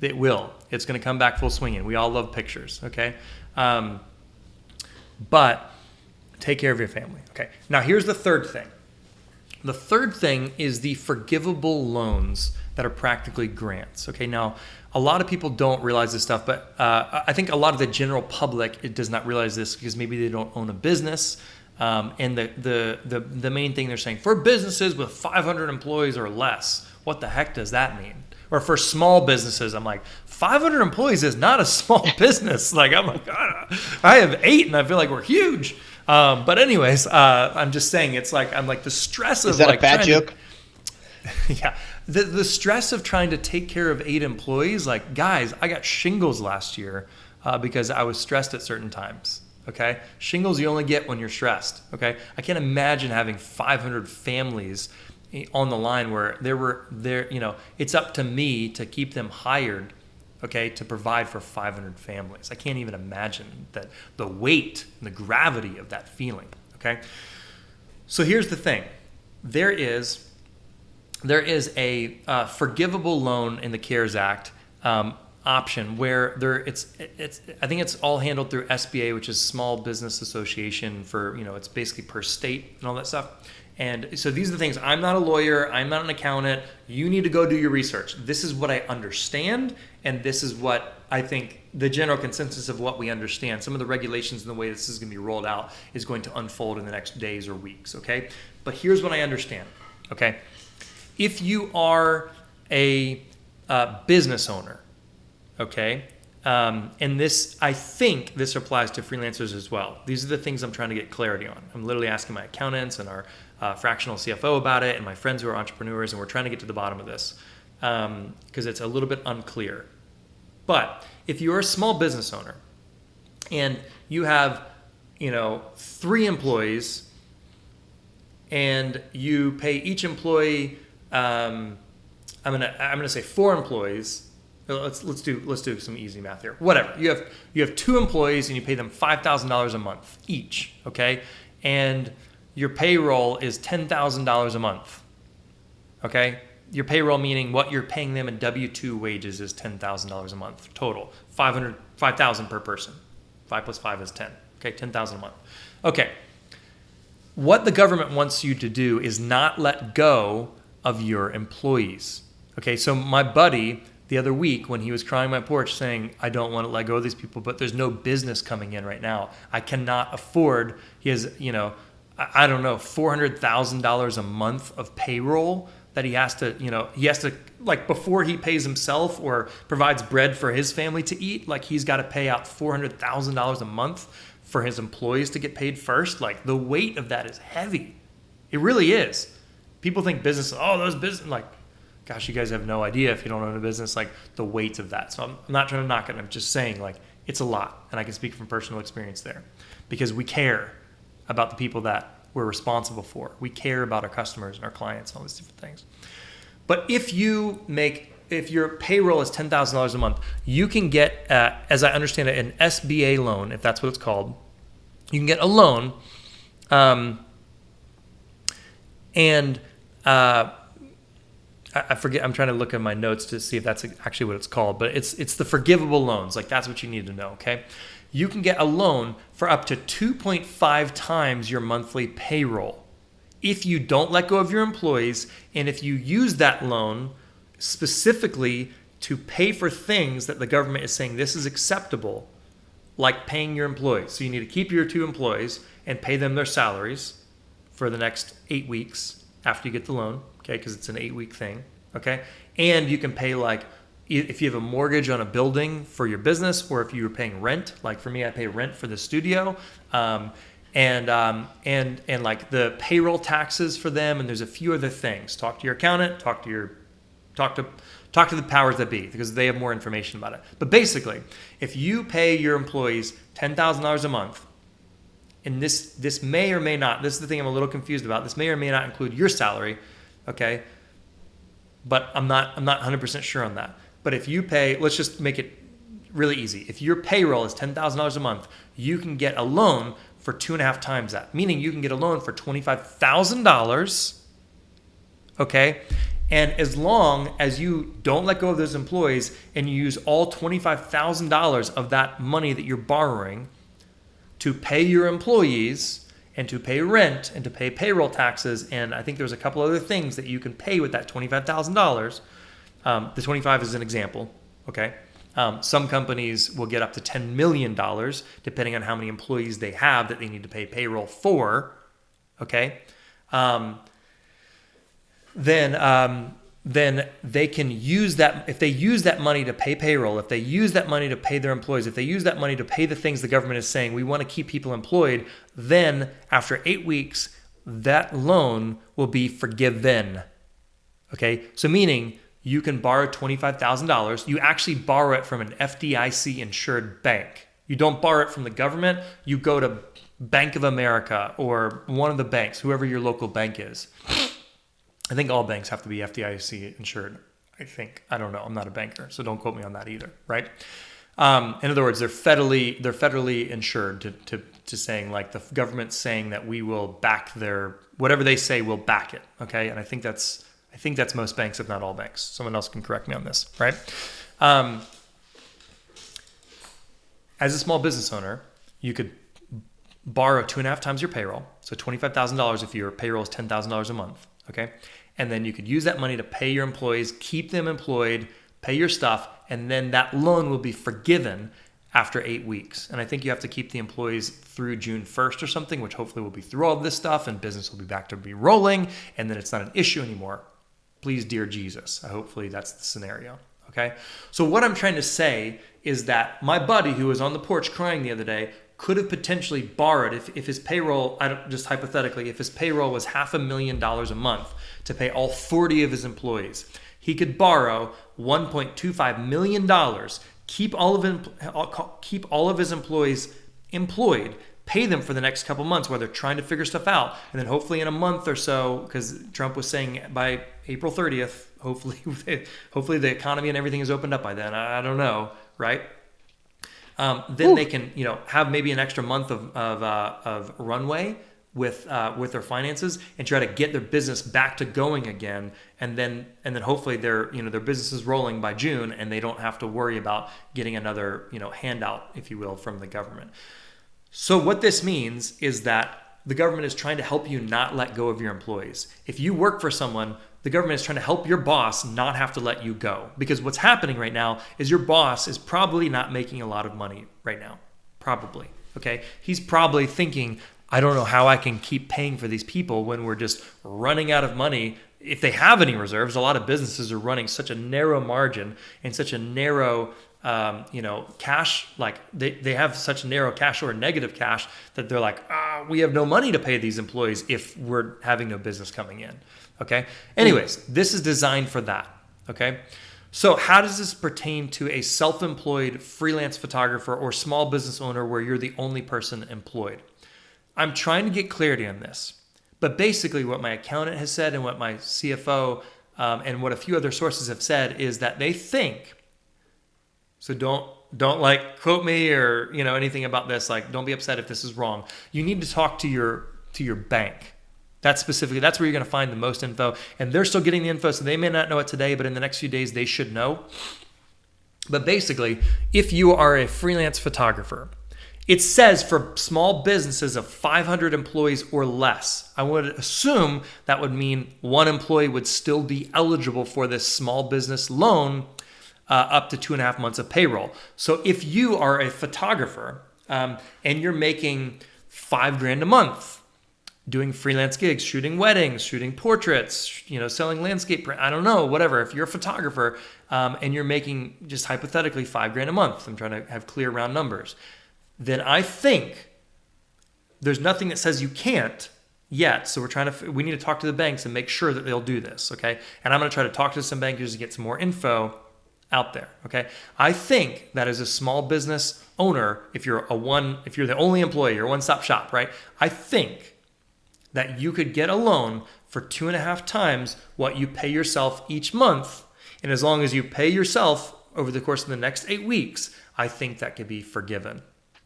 It will. It's going to come back full swinging. We all love pictures, okay? But take care of your family, okay? Now, here's the third thing. The third thing is the forgivable loans that are practically grants, okay? Now, a lot of people don't realize this stuff, but I think a lot of the general public does not realize this because maybe they don't own a business. And the main thing they're saying, for businesses with 500 employees or less, what the heck does that mean? Or for small businesses, I'm like, 500 employees is not a small business. Like, I'm like, I have 8 and I feel like we're huge. But anyways, I'm just saying, it's like, I'm like the stress of Is that like a bad joke? Yeah. The stress of trying to take care of 8 employees, like, guys, I got shingles last year because I was stressed at certain times. Okay. Shingles you only get when you're stressed. Okay. I can't imagine having 500 families on the line where it's up to me to keep them hired, okay, to provide for 500 families. I can't even imagine that the weight and the gravity of that feeling, okay? So here's the thing. There is a forgivable loan in the CARES Act option where I think it's all handled through SBA, which is Small Business Association for, it's basically per state and all that stuff. And so these are the things. I'm not a lawyer. I'm not an accountant. You need to go do your research. This is what I understand, and this is what I think the general consensus of what we understand. Some of the regulations and the way this is going to be rolled out is going to unfold in the next days or weeks, okay? But here's what I understand, okay? If you are a business owner, okay, And this, I think this applies to freelancers as well. These are the things I'm trying to get clarity on. I'm literally asking my accountants and our fractional CFO about it, and my friends who are entrepreneurs, and we're trying to get to the bottom of this because it's a little bit unclear. But if you're a small business owner and you have, 3 employees, and you pay each employee, I'm gonna say 4 employees. Let's do some easy math here. Whatever. You have 2 employees and you pay them $5,000 a month each, okay? And your payroll is $10,000 a month. Okay? Your payroll meaning what you're paying them in W-2 wages is $10,000 a month total. $5,000 per person. 5 plus 5 is 10. Okay, $10,000 a month. Okay. What the government wants you to do is not let go of your employees. Okay, so my buddy the other week when he was crying on my porch saying, I don't want to let go of these people, but there's no business coming in right now. I cannot afford, he has, I don't know, $400,000 a month of payroll that he has to, like before he pays himself or provides bread for his family to eat, like he's got to pay out $400,000 a month for his employees to get paid first. Like the weight of that is heavy. It really is. People think business, those business, like, gosh, you guys have no idea if you don't own a business, like the weight of that. So I'm not trying to knock it. I'm just saying like it's a lot. And I can speak from personal experience there because we care about the people that we're responsible for. We care about our customers and our clients and all these different things. But if your payroll is $10,000 a month, you can get, as I understand it, an SBA loan, if that's what it's called. You can get a loan I forget. I'm trying to look at my notes to see if that's actually what it's called, but it's the forgivable loans. Like that's what you need to know. Okay, you can get a loan for up to 2.5 times your monthly payroll if you don't let go of your employees, and if you use that loan specifically to pay for things that the government is saying this is acceptable, like paying your employees. So you need to keep your 2 employees and pay them their salaries for the next 8 weeks after you get the loan. Okay, because it's an 8-week thing, okay? And you can pay like, if you have a mortgage on a building for your business, or if you're paying rent, like for me, I pay rent for the studio, and like the payroll taxes for them, and there's a few other things. Talk to your accountant, talk to the powers that be, because they have more information about it. But basically, if you pay your employees $10,000 a month, and this may or may not, this is the thing I'm a little confused about, this may or may not include your salary, okay? But I'm not 100% sure on that. But if you pay, let's just make it really easy. If your payroll is $10,000 a month, you can get a loan for 2.5 times that. Meaning you can get a loan for $25,000, okay? And as long as you don't let go of those employees and you use all $25,000 of that money that you're borrowing to pay your employees and to pay rent and to pay payroll taxes, and I think there's a couple other things that you can pay with that $25,000. The 25 is an example, okay? Some companies will get up to $10 million depending on how many employees they have that they need to pay payroll for, okay? Then they can use that, if they use that money to pay payroll, if they use that money to pay their employees, if they use that money to pay the things the government is saying, we want to keep people employed, then after 8 weeks, that loan will be forgiven. Okay, so meaning you can borrow $25,000. You actually borrow it from an FDIC insured bank. You don't borrow it from the government. You go to Bank of America or one of the banks, whoever your local bank is. I think all banks have to be FDIC insured. I think. I don't know. I'm not a banker, so don't quote me on that either, right? In other words, they're federally insured to saying, like, the government's saying that we will back their, whatever they say, we'll back it, okay? And I think that's most banks, if not all banks. Someone else can correct me on this, right? As a small business owner, you could borrow 2.5 times your payroll, so $25,000 if your payroll is $10,000 a month, okay? And then you could use that money to pay your employees, keep them employed, pay your stuff, and then that loan will be forgiven after 8 weeks. And I think you have to keep the employees through June 1st or something, which hopefully will be through all of this stuff, and business will be back to be rolling, and then it's not an issue anymore. Please, dear Jesus. Hopefully that's the scenario, Okay? So what I'm trying to say is that my buddy who was on the porch crying the other day could have potentially borrowed, if his payroll, just hypothetically, if his payroll was $500,000 a month to pay all 40 of his employees, he could borrow $1.25 million, keep all of his employees employed, pay them for the next couple months while they're trying to figure stuff out, and then hopefully in a month or so, because Trump was saying by April 30th, hopefully the economy and everything is opened up by then. I don't know, right? Then they can, have maybe an extra month of runway with their finances and try to get their business back to going again, and then hopefully their business is rolling by June, and they don't have to worry about getting another handout, if you will, from the government. So what this means is that the government is trying to help you not let go of your employees. If you work for someone, the government is trying to help your boss not have to let you go. Because what's happening right now is your boss is probably not making a lot of money right now. Probably. Okay? He's probably thinking, I don't know how I can keep paying for these people when we're just running out of money. If they have any reserves, a lot of businesses are running such a narrow margin and such a narrow cash, like they have such narrow cash or negative cash that they're like, we have no money to pay these employees if we're having no business coming in. Okay. Anyways, this is designed for that. Okay. So how does this pertain to a self-employed freelance photographer or small business owner where you're the only person employed? I'm trying to get clarity on this, but basically what my accountant has said and what my CFO and what a few other sources have said is that they think, so don't like quote me or anything about this. Like, don't be upset if this is wrong. You need to talk to your bank. That's where you're going to find the most info. And they're still getting the info, so they may not know it today, but in the next few days they should know. But basically, if you are a freelance photographer, it says for small businesses of 500 employees or less. I would assume that would mean one employee would still be eligible for this small business loan. Up to 2.5 months of payroll. So if you are a photographer and you're making $5,000 a month, doing freelance gigs, shooting weddings, shooting portraits, selling landscape print, I don't know, whatever. If you're a photographer and you're making just hypothetically $5,000 a month, I'm trying to have clear round numbers, then I think there's nothing that says you can't yet. So we need to talk to the banks and make sure that they'll do this. Okay. And I'm going to try to talk to some bankers to get some more info out there. Okay. I think that as a small business owner, if you're the only employee, you're a one-stop shop, right? I think that you could get a loan for 2.5 times what you pay yourself each month. And as long as you pay yourself over the course of the next 8 weeks, I think that could be forgiven,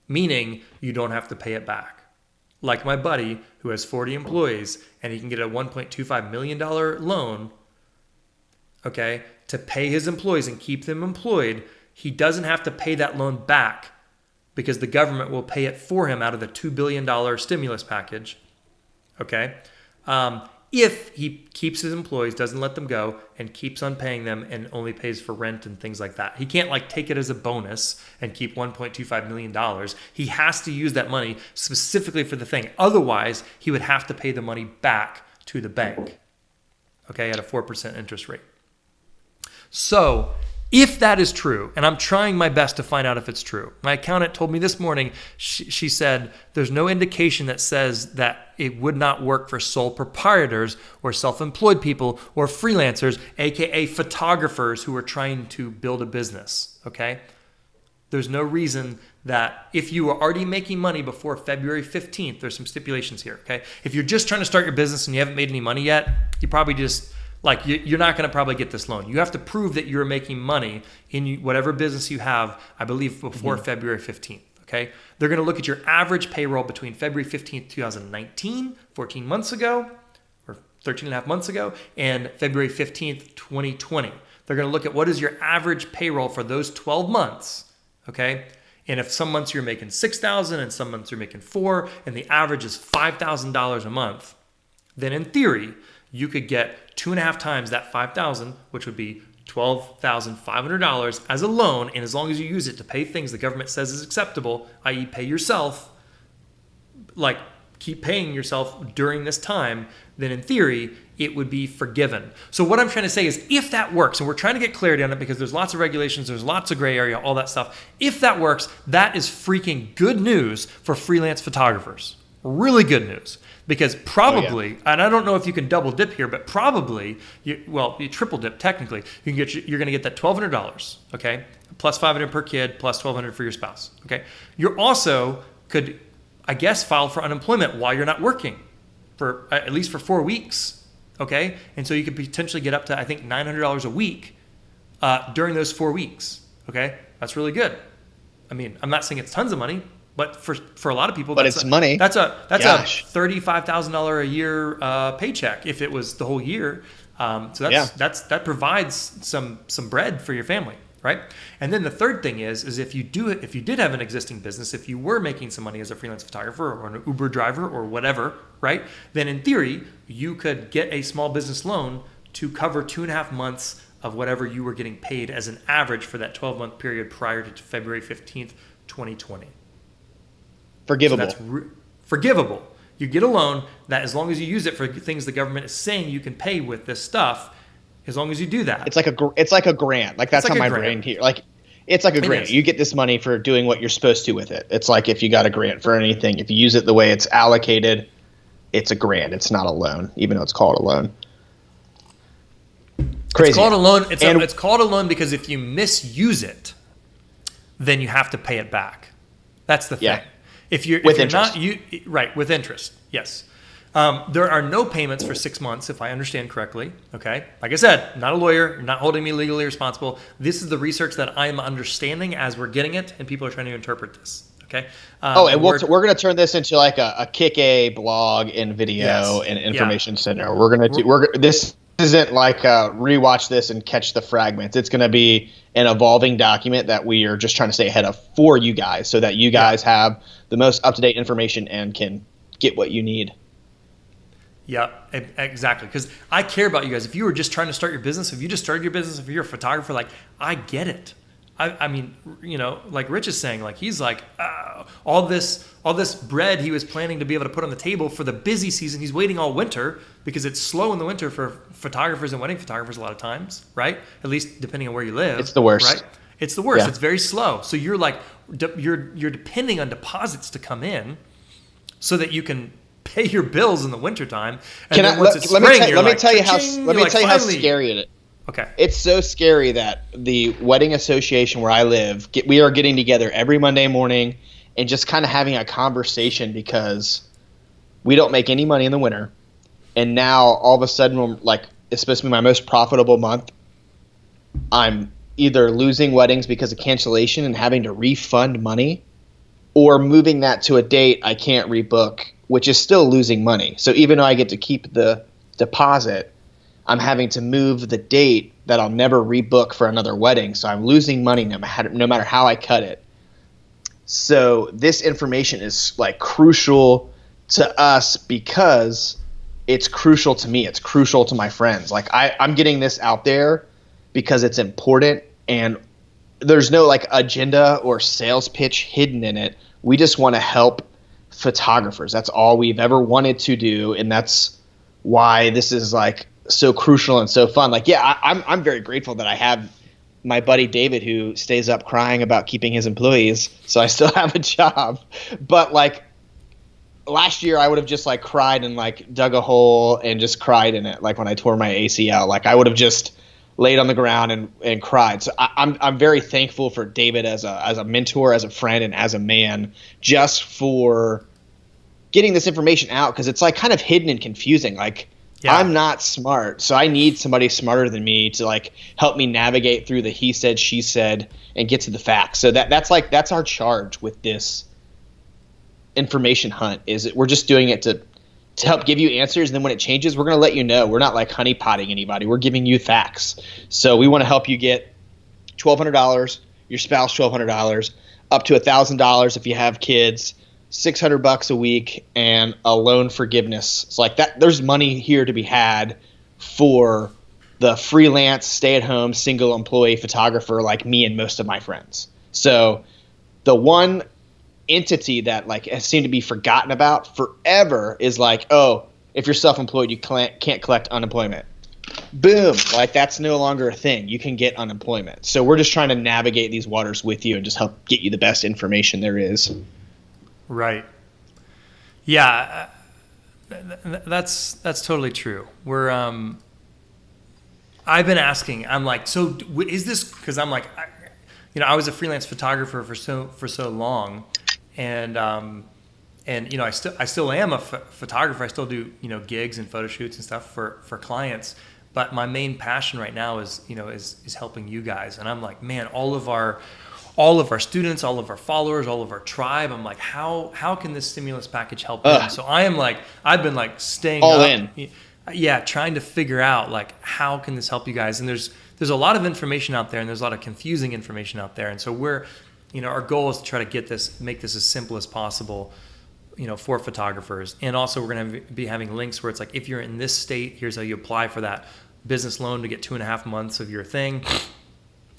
meaning you don't have to pay it back. Like my buddy who has 40 employees and he can get a $1.25 million loan, okay, to pay his employees and keep them employed. He doesn't have to pay that loan back because the government will pay it for him out of the $2 billion stimulus package, okay? If he keeps his employees, doesn't let them go, and keeps on paying them and only pays for rent and things like that. He can't take it as a bonus and keep $1.25 million. He has to use that money specifically for the thing. Otherwise, he would have to pay the money back to the bank, okay, at a 4% interest rate. So if that is true, and I'm trying my best to find out if it's true, my accountant told me this morning, she said, there's no indication that says that it would not work for sole proprietors or self-employed people or freelancers, aka photographers who are trying to build a business, okay? There's no reason that if you are already making money before February 15th, there's some stipulations here, okay? If you're just trying to start your business and you haven't made any money yet, you probably just... you're not going to probably get this loan. You have to prove that you're making money in whatever business you have, I believe, before February 15th, okay? They're going to look at your average payroll between February 15th, 2019, 14 months ago, or 13 and a half months ago, and February 15th, 2020. They're going to look at what is your average payroll for those 12 months, okay? And if some months you're making $6,000 and some months you're making $4,000 and the average is $5,000 a month, then in theory, you could get 2.5 times that $5,000, which would be $12,500 as a loan. And as long as you use it to pay things the government says is acceptable, i.e. pay yourself, keep paying yourself during this time, then in theory, it would be forgiven. So what I'm trying to say is if that works, and we're trying to get clarity on it because there's lots of regulations, there's lots of gray area, all that stuff. If that works, that is freaking good news for freelance photographers. Really good news. Because probably, and I don't know if you can double dip here, but probably, you triple dip technically. You're going to get that $1,200, okay, plus $500 per kid, plus $1,200 for your spouse, okay. You're also could, I guess, file for unemployment while you're not working for at least for 4 weeks, okay. And so you could potentially get up to I think $900 a week during those 4 weeks, okay. That's really good. I mean, I'm not saying it's tons of money. But for a lot of people, it's money. That's a $35,000 a year paycheck if it was the whole year. So that provides some bread for your family, right? And then the third thing is if you did have an existing business, if you were making some money as a freelance photographer or an Uber driver or whatever, right? Then in theory you could get a small business loan to cover 2.5 months of whatever you were getting paid as an average for that 12-month period prior to February 15th, 2020. Forgivable. So that's forgivable. You get a loan that as long as you use it for things the government is saying you can pay with this stuff, as long as you do that. It's like a grant. Like that's how my brain here. Like it's like a grant. You get this money for doing what you're supposed to with it. It's like if you got a grant for anything, if you use it the way it's allocated, it's a grant. It's not a loan, even though it's called a loan. Crazy. It's called a loan. It's called a loan because if you misuse it, then you have to pay it back. That's the thing. Yeah. If you're not with interest, yes. There are no payments for 6 months, if I understand correctly. Okay, like I said, not a lawyer, you're not holding me legally responsible. This is the research that I am understanding as we're getting it, and people are trying to interpret this. Okay. And we're going to turn this into like a Kick-A blog and video and information center. This isn't like rewatch this and catch the fragments. It's going to be an evolving document that we are just trying to stay ahead of for you guys so that you guys have the most up-to-date information and can get what you need. Yeah, exactly. Because I care about you guys. If you were just trying to start your business, if you just started your business, if you're a photographer, like I get it. I mean, like Rich is saying, like he's like all this bread he was planning to be able to put on the table for the busy season. He's waiting all winter because it's slow in the winter for photographers and wedding photographers a lot of times, right? At least depending on where you live. It's the worst. Right? It's the worst. Yeah. It's very slow. So you're like you're depending on deposits to come in so that you can pay your bills in the wintertime. And let me tell you how scary it is. Okay. It's so scary that the wedding association where I live, we are getting together every Monday morning and just kind of having a conversation because we don't make any money in the winter. And now all of a sudden, like it's supposed to be my most profitable month. I'm either losing weddings because of cancellation and having to refund money or moving that to a date I can't rebook, which is still losing money. So even though I get to keep the deposit, I'm having to move the date that I'll never rebook for another wedding. So I'm losing money no matter how I cut it. So this information is like crucial to us because it's crucial to me. It's crucial to my friends. Like I'm getting this out there because it's important and there's no like agenda or sales pitch hidden in it. We just want to help photographers. That's all we've ever wanted to do. And that's why this is like so crucial and so fun. Like, yeah, I'm very grateful that I have my buddy David who stays up crying about keeping his employees, so I still have a job. But like last year, I would have just like cried and like dug a hole and just cried in it. Like when I tore my ACL, like I would have just laid on the ground and cried. So I'm very thankful for David as a mentor, as a friend, and as a man, just for getting this information out because it's like kind of hidden and confusing. Like. Yeah. I'm not smart, so I need somebody smarter than me to like help me navigate through the he said, she said, and get to the facts. So that's our charge with this information hunt. Is we're just doing it to help give you answers, and then when it changes, we're going to let you know. We're not like honeypotting anybody. We're giving you facts. So we want to help you get $1,200, your spouse $1,200, up to $1,000 if you have kids. $600 a week and a loan forgiveness. It's like that. There's money here to be had for the freelance, stay-at-home, single employee photographer like me and most of my friends. So the one entity that like has seemed to be forgotten about forever is like, oh, If you're self-employed, you can't collect unemployment. Boom, like that's no longer a thing. You can get unemployment. So we're just trying to navigate these waters with you and just help get you the best information there is. Right. Yeah, that's totally true. We're I've been asking. I'm like, so is this, because I'm like, I was a freelance photographer for so long, and I still am a photographer. I still do gigs and photo shoots and stuff for clients. But my main passion right now is helping you guys. And I'm like, man, all of our students, all of our followers, all of our tribe. I'm like, how can this stimulus package help them? So I am like, I've been like staying all up, in. Yeah, trying to figure out like how can this help you guys. And there's a lot of information out there, and there's a lot of confusing information out there. And so our goal is to try to make this as simple as possible, for photographers. And also we're going to be having links where it's like, if you're in this state, here's how you apply for that business loan to get 2.5 months of your thing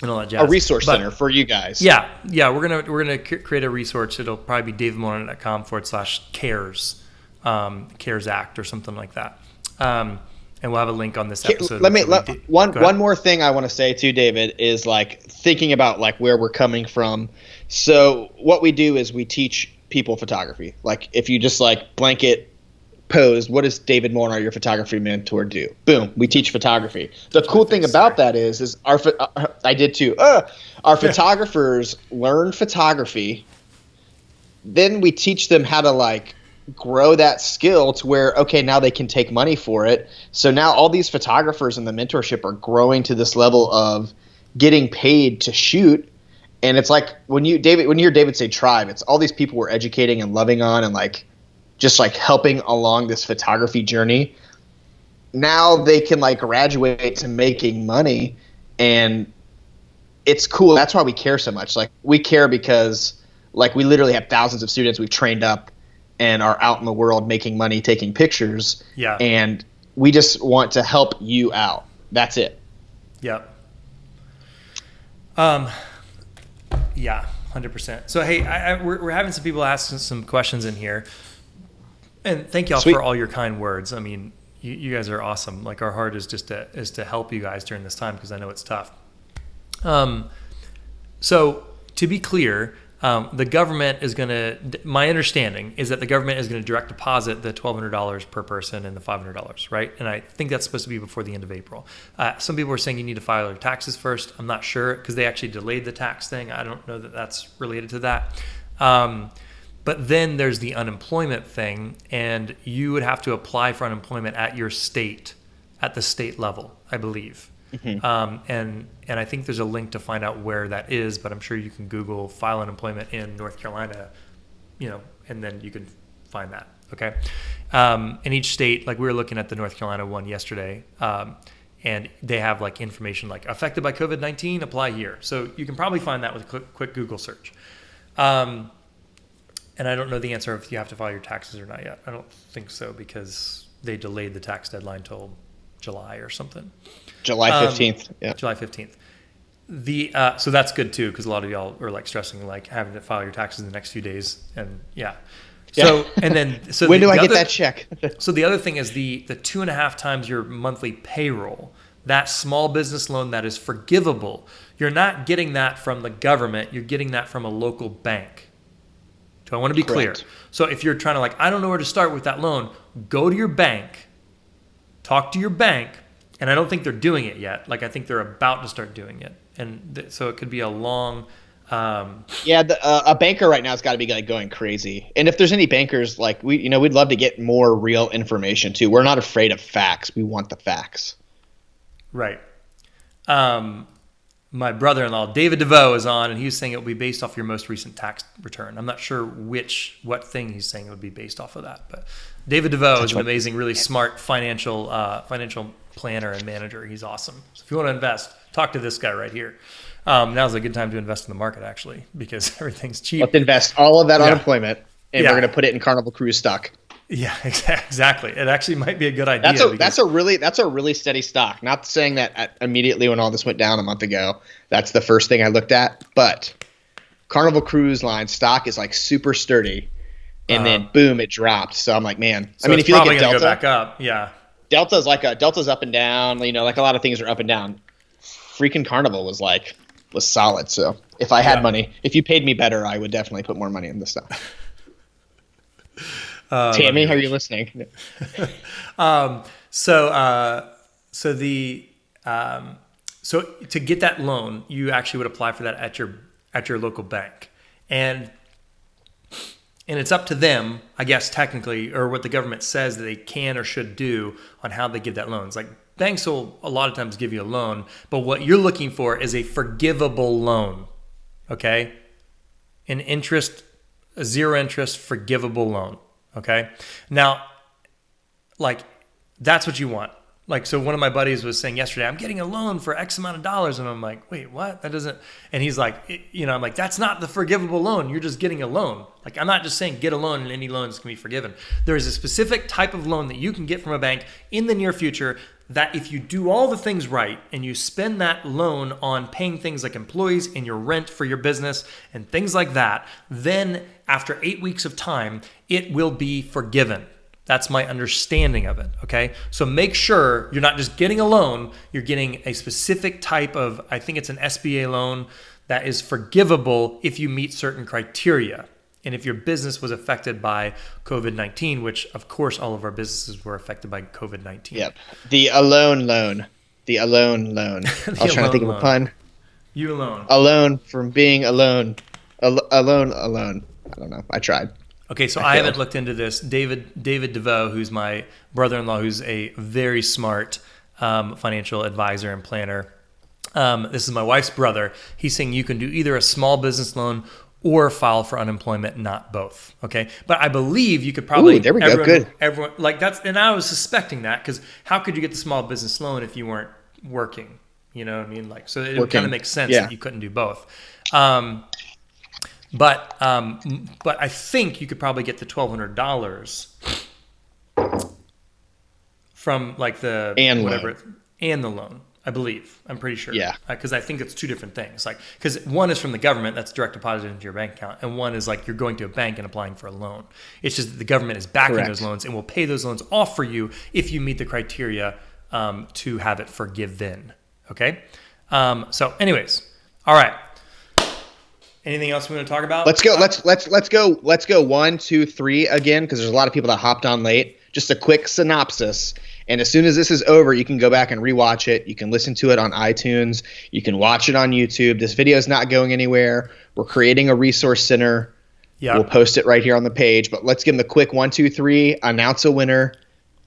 and all that jazz. A resource center for you guys. Yeah. We're gonna create a resource. It'll probably be davidmorona.com/cares, CARES Act or something like that. And we'll have a link on this episode. One more thing I want to say too, David, is like thinking about like where we're coming from. So what we do is we teach people photography. Like if you just like blanket posed, what does David Morona, your photography mentor, do? Boom, we teach photography. The cool thing about that is I did too. Our photographers learn photography. Then we teach them how to like grow that skill to where, okay, now they can take money for it. So now all these photographers in the mentorship are growing to this level of getting paid to shoot. And it's like when you hear David say tribe, it's all these people we're educating and loving on and like just like helping along this photography journey. Now they can like graduate to making money, and it's cool. That's why we care so much. Like we care because like we literally have thousands of students we've trained up and are out in the world making money, taking pictures. Yeah. And we just want to help you out. That's it. Yep. Yeah, 100%. So, hey, we're having some people asking some questions in here. And thank y'all for all your kind words. I mean, you guys are awesome. Like our heart is just to help you guys during this time because I know it's tough. So to be clear, the government is going to, my understanding is that the government is going to direct deposit the $1,200 per person and the $500, right? And I think that's supposed to be before the end of April. Some people are saying you need to file your taxes first. I'm not sure because they actually delayed the tax thing. I don't know that that's related to that. But then there's the unemployment thing, and you would have to apply for unemployment at the state level, I believe. Mm-hmm. And I think there's a link to find out where that is, but I'm sure you can Google file unemployment in North Carolina, and then you can find that. Okay. In each state, like we were looking at the North Carolina one yesterday, and they have like information like affected by COVID-19, apply here. So you can probably find that with a quick Google search. And I don't know the answer if you have to file your taxes or not yet. I don't think so because they delayed the tax deadline till July or something. July 15th. Yeah. July 15th. So that's good too, because a lot of y'all are like stressing like having to file your taxes in the next few days, and yeah. So and then when do I get that check? So the other thing is the 2.5 times your monthly payroll. That small business loan that is forgivable. You're not getting that from the government. You're getting that from a local bank. So I want to be clear. So if you're trying to like, I don't know where to start with that loan, go to your bank, talk to your bank, and I don't think they're doing it yet. Like I think they're about to start doing it, and so it could be a long. A banker right now has got to be like going crazy. And if there's any bankers, like we'd love to get more real information too. We're not afraid of facts. We want the facts. Right. My brother-in-law, David DeVoe, is on, and he was saying it will be based off your most recent tax return. I'm not sure what thing he's saying it would be based off of that, but David DeVoe is an amazing, really smart financial planner and manager. He's awesome. So if you want to invest, talk to this guy right here. Now's a good time to invest in the market, actually, because everything's cheap. Let's invest all of that unemployment, and we're going to put it in Carnival Cruise stock. Yeah, exactly. It actually might be a good idea. That's a really steady stock. Not saying that immediately when all this went down a month ago, that's the first thing I looked at. But Carnival Cruise Line stock is like super sturdy, and then boom, it dropped. So I'm like, man, So it's if you look probably at going to Delta, go back up. Yeah. Delta's up and down, like a lot of things are up and down. Freaking Carnival was solid. So if I had money, if you paid me better, I would definitely put more money in this stuff. Tammy, are you listening? So to get that loan, you actually would apply for that at your local bank, and it's up to them, I guess, technically, or what the government says that they can or should do on how they give that loan. It's like banks will a lot of times give you a loan, but what you're looking for is a forgivable loan, okay? A zero interest forgivable loan, okay? Now, like, that's what you want. Like, so one of my buddies was saying yesterday, I'm getting a loan for X amount of dollars. And I'm like, wait, what? That doesn't, and he's like, I'm like, that's not the forgivable loan. You're just getting a loan. Like, I'm not just saying get a loan and any loans can be forgiven. There is a specific type of loan that you can get from a bank in the near future that if you do all the things right and you spend that loan on paying things like employees and your rent for your business and things like that, then after 8 weeks of time, it will be forgiven. That's my understanding of it, okay? So make sure you're not just getting a loan, you're getting a specific type of, I think it's an SBA loan that is forgivable if you meet certain criteria. And if your business was affected by COVID-19, which of course all of our businesses were affected by COVID-19. Yep. The alone loan. I was trying to think of a pun. You alone. Alone from being alone. Alone. I don't know. I tried. Okay, so I haven't looked into this. David DeVoe, who's my brother-in-law, who's a very smart financial advisor and planner. This is my wife's brother. He's saying you can do either a small business loan or file for unemployment, not both. Okay, but I believe you could probably. Ooh, there we go. Good. Everyone like that's, and I was suspecting that because how could you get the small business loan if you weren't working? You know what I mean? Like, so it kind of makes sense that you couldn't do both. But I think you could probably get the $1,200 from like the and whatever loan. And the loan. I believe. I'm pretty sure. Yeah. Because I think it's two different things. Like, because one is from the government, that's direct deposited into your bank account, and one is like you're going to a bank and applying for a loan. It's just that the government is backing those loans and will pay those loans off for you if you meet the criteria to have it forgiven. Okay. So, anyways, all right. Anything else we want to talk about? Let's go. Let's go 1, 2, 3 again, because there's a lot of people that hopped on late. Just a quick synopsis. And as soon as this is over, you can go back and rewatch it. You can listen to it on iTunes. You can watch it on YouTube. This video is not going anywhere. We're creating a resource center. Yeah. We'll post it right here on the page. But let's give them the quick 1, 2, 3, announce a winner,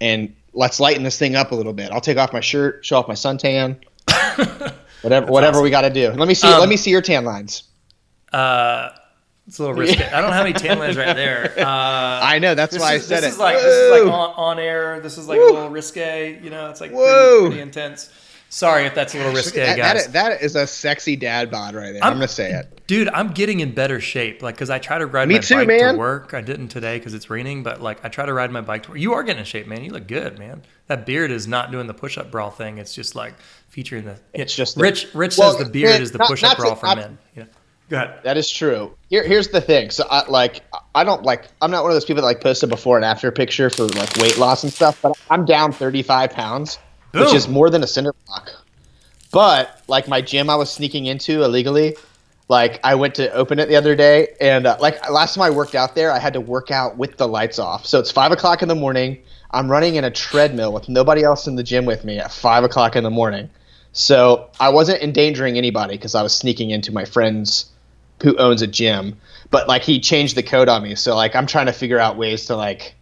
and let's lighten this thing up a little bit. I'll take off my shirt, show off my suntan. whatever awesome. We got to do. Let me see your tan lines. It's a little risky. I don't have any tan lines right there. I know. That's why I said it. This is like on air. This is like a little risque. You know, it's like pretty intense. Sorry if that's a little risque, guys. That is a sexy dad bod right there. I'm going to say it. Dude, I'm getting in better shape. Like, because I try to ride my bike to work. I didn't today because it's raining, but like I try to ride my bike to work. You are getting in shape, man. You look good, man. That beard is not doing the push-up bra thing. It's just like featuring the. It's just Rich says the beard is the push-up bra for men. Yeah. Go ahead. That is true. Here's the thing. So I'm not one of those people that like post a before and after picture for like weight loss and stuff, but I'm down 35 pounds, which is more than a cinder block. But like my gym I was sneaking into illegally, like I went to open it the other day, and like last time I worked out there, I had to work out with the lights off. So it's 5:00 in the morning. I'm running in a treadmill with nobody else in the gym with me at 5:00 in the morning. So I wasn't endangering anybody because I was sneaking into my friend's who owns a gym, but like he changed the code on me. So like I'm trying to figure out ways to like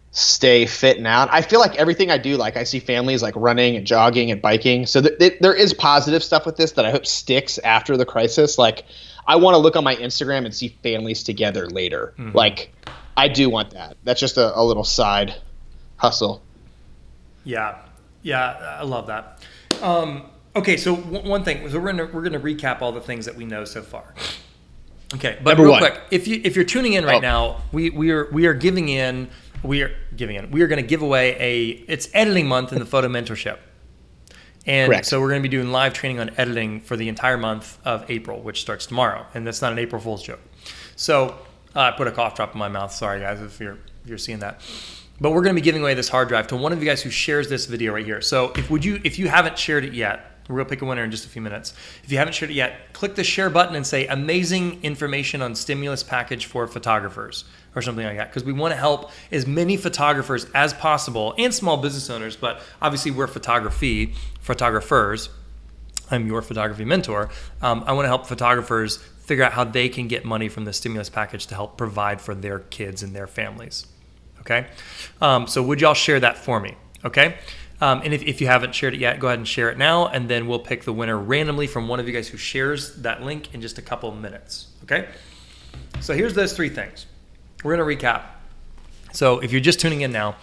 stay fit now. I feel like everything I do, like I see families like running and jogging and biking. So there is positive stuff with this that I hope sticks after the crisis. Like I want to look on my Instagram and see families together later. Mm-hmm. Like I do want that. That's just a little side hustle. Yeah. I love that. Okay, so one thing, so we're gonna recap all the things that we know so far. Okay, but real quick, if you're tuning in right now, we are going to give away it's editing month in the photo mentorship, and correct. So we're going to be doing live training on editing for the entire month of April, which starts tomorrow, and that's not an April Fool's joke. So I put a cough drop in my mouth. Sorry, guys, if you're seeing that. But we're going to be giving away this hard drive to one of you guys who shares this video right here. So if you haven't shared it yet, we're going to pick a winner in just a few minutes. If you haven't shared it yet, click the share button and say amazing information on stimulus package for photographers or something like that, because we want to help as many photographers as possible and small business owners. But obviously we're photographers. I'm your photography mentor. I want to help photographers figure out how they can get money from the stimulus package to help provide for their kids and their families. Okay? So would y'all share that for me? Okay? And if you haven't shared it yet, go ahead and share it now, and then we'll pick the winner randomly from one of you guys who shares that link in just a couple of minutes. Okay? So here's those 3 things. We're going to recap. So if you're just tuning in now,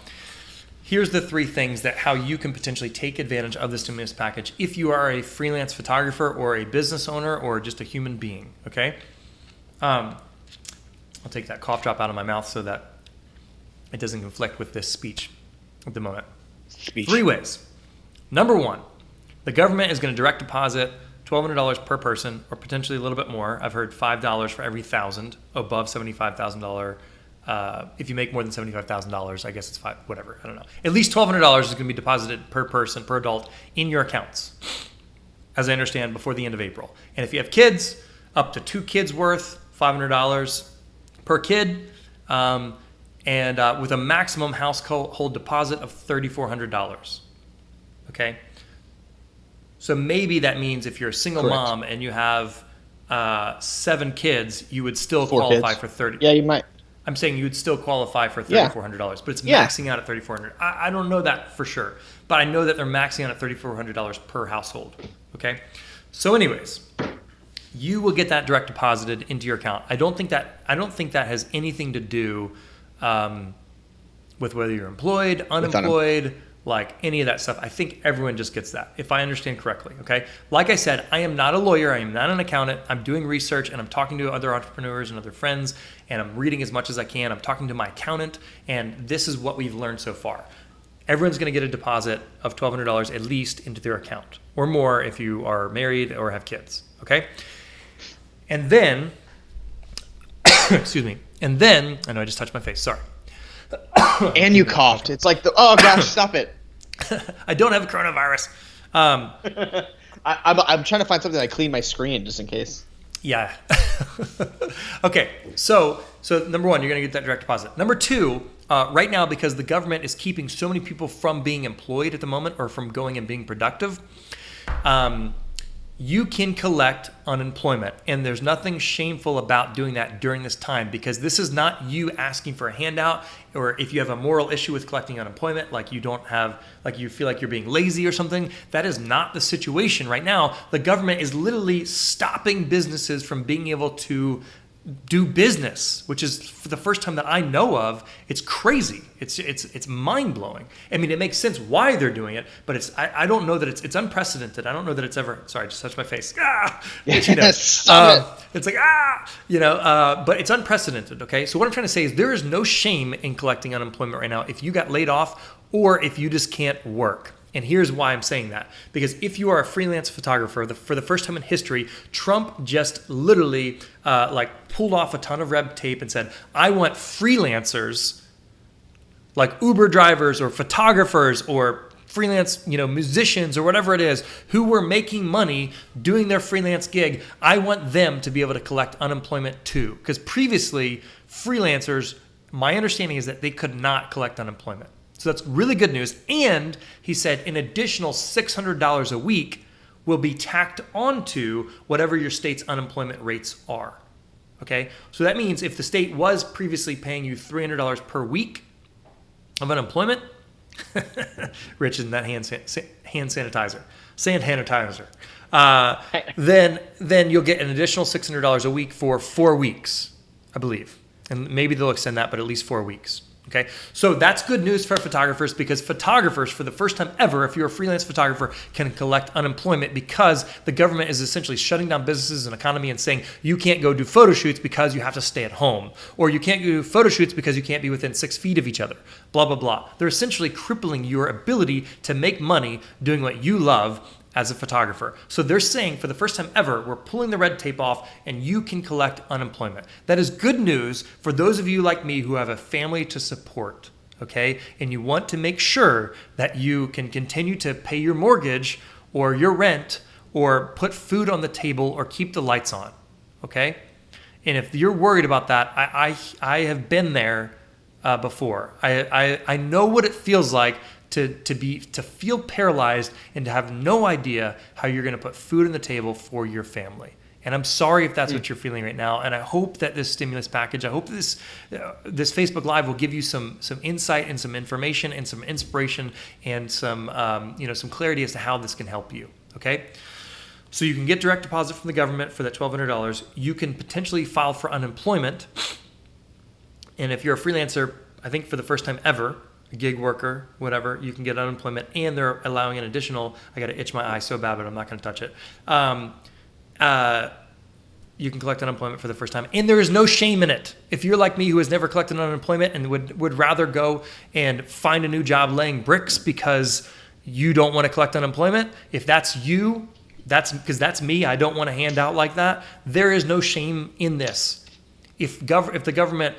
here's the 3 things that how you can potentially take advantage of the stimulus package if you are a freelance photographer or a business owner or just a human being. Okay? I'll take that cough drop out of my mouth so that it doesn't conflict with this speech at the moment. 3 ways. Number 1, the government is going to direct deposit $1,200 per person, or potentially a little bit more. I've heard $5 for every 1,000 above $75,000. If you make more than $75,000, I guess it's $5, whatever. I don't know. At least $1,200 is going to be deposited per person, per adult, in your accounts, as I understand, before the end of April. And if you have kids, up to 2 kids worth, $500 per kid. And with a maximum household deposit of $3,400. Okay? So maybe that means if you're a single mom and you have 7 kids, you would still qualify for 30. Yeah, you might. I'm saying you would still qualify for $3,400, but it's maxing out at $3,400. I don't know that for sure, but I know that they're maxing out at $3,400 per household. Okay? So anyways, you will get that direct deposited into your account. I don't think that has anything to do with whether you're employed, unemployed, like any of that stuff. I think everyone just gets that, if I understand correctly, okay? Like I said, I am not a lawyer. I am not an accountant. I'm doing research, and I'm talking to other entrepreneurs and other friends, and I'm reading as much as I can. I'm talking to my accountant, and this is what we've learned so far. Everyone's going to get a deposit of $1,200 at least into their account, or more if you are married or have kids, okay? And then, excuse me, and then, I know I just touched my face, sorry. And you coughed. It's like, oh gosh, stop it. I don't have a coronavirus. I'm trying to find something I clean my screen just in case. Yeah. Okay, so number 1, you're going to get that direct deposit. Number 2, right now, because the government is keeping so many people from being employed at the moment or from going and being productive, you can collect unemployment, and there's nothing shameful about doing that during this time, because this is not you asking for a handout, or if you have a moral issue with collecting unemployment, like you feel like you're being lazy or something. That is not the situation right now. The government is literally stopping businesses from being able to do business, which is for the first time that I know of. It's crazy. It's mind blowing. I mean, it makes sense why they're doing it, but I don't know that it's unprecedented. I don't know that it's ever. Sorry, I just touched my face. But it's unprecedented. Okay, so what I'm trying to say is there is no shame in collecting unemployment right now if you got laid off or if you just can't work. And here's why I'm saying that. Because if you are a freelance photographer, for the first time in history, Trump just literally pulled off a ton of red tape and said, I want freelancers, like Uber drivers or photographers or freelance, musicians or whatever it is, who were making money doing their freelance gig. I want them to be able to collect unemployment too. Because previously, freelancers, my understanding is that they could not collect unemployment. So that's really good news. And he said an additional $600 a week will be tacked onto whatever your state's unemployment rates are. Okay? So that means if the state was previously paying you $300 per week of unemployment, Rich, isn't that hand sanitizer? Sand sanitizer. Then you'll get an additional $600 a week for 4 weeks, I believe. And maybe they'll extend that, but at least 4 weeks. Okay, so that's good news for photographers, because photographers, for the first time ever, if you're a freelance photographer, can collect unemployment, because the government is essentially shutting down businesses and economy and saying you can't go do photo shoots because you have to stay at home, or you can't do photo shoots because you can't be within 6 feet of each other, blah, blah, blah. They're essentially crippling your ability to make money doing what you love as a photographer. So they're saying for the first time ever, we're pulling the red tape off and you can collect unemployment. That is good news for those of you like me who have a family to support, okay? And you want to make sure that you can continue to pay your mortgage or your rent or put food on the table or keep the lights on, okay? And if you're worried about that, I have been there before. I know what it feels like to feel paralyzed and to have no idea how you're going to put food on the table for your family. And I'm sorry if that's what you're feeling right now. And I hope that this stimulus package, I hope this Facebook Live will give you some insight and some information and some inspiration and some some clarity as to how this can help you. Okay. So you can get direct deposit from the government for that $1,200. You can potentially file for unemployment. And if you're a freelancer, I think for the first time ever, a gig worker, whatever, you can get unemployment. And they're allowing an additional, I got to itch my eye so bad, but I'm not going to touch it. You can collect unemployment for the first time. And there is no shame in it. If you're like me who has never collected unemployment and would rather go and find a new job laying bricks because you don't want to collect unemployment, if that's you, that's me. I don't want to hand out like that. There is no shame in this. If the government,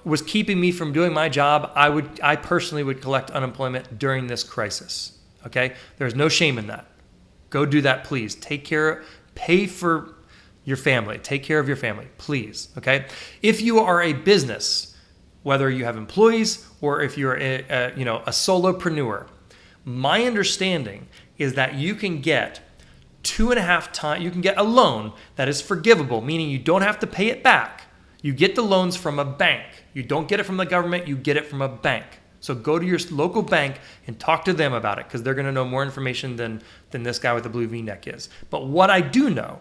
was keeping me from doing my job, I personally would collect unemployment during this crisis. Okay, there's no shame in that. Go do that, please. Pay for your family. Take care of your family, please. Okay. If you are a business, whether you have employees or if you're a solopreneur, my understanding is that you can get 2.5 times, you can get a loan that is forgivable, meaning you don't have to pay it back. You get the loans from a bank. You don't get it from the government, you get it from a bank. So go to your local bank and talk to them about it because they're going to know more information than this guy with the blue V-neck is. But what I do know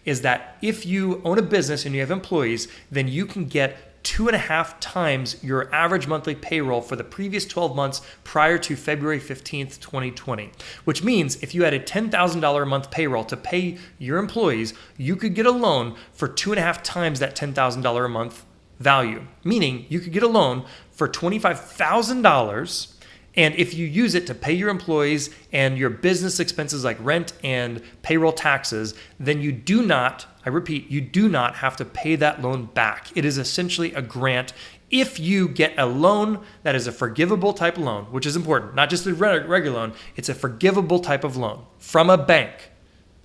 is that if you own a business and you have employees, then you can get 2.5 times your average monthly payroll for the previous 12 months prior to February 15th, 2020. Which means if you had a $10,000 a month payroll to pay your employees, you could get a loan for 2.5 times that $10,000 a month value. Meaning you could get a loan for $25,000, and if you use it to pay your employees and your business expenses like rent and payroll taxes, then you do not, I repeat, you do not have to pay that loan back. It is essentially a grant if you get a loan that is a forgivable type loan, which is important, not just a regular loan, it's a forgivable type of loan from a bank.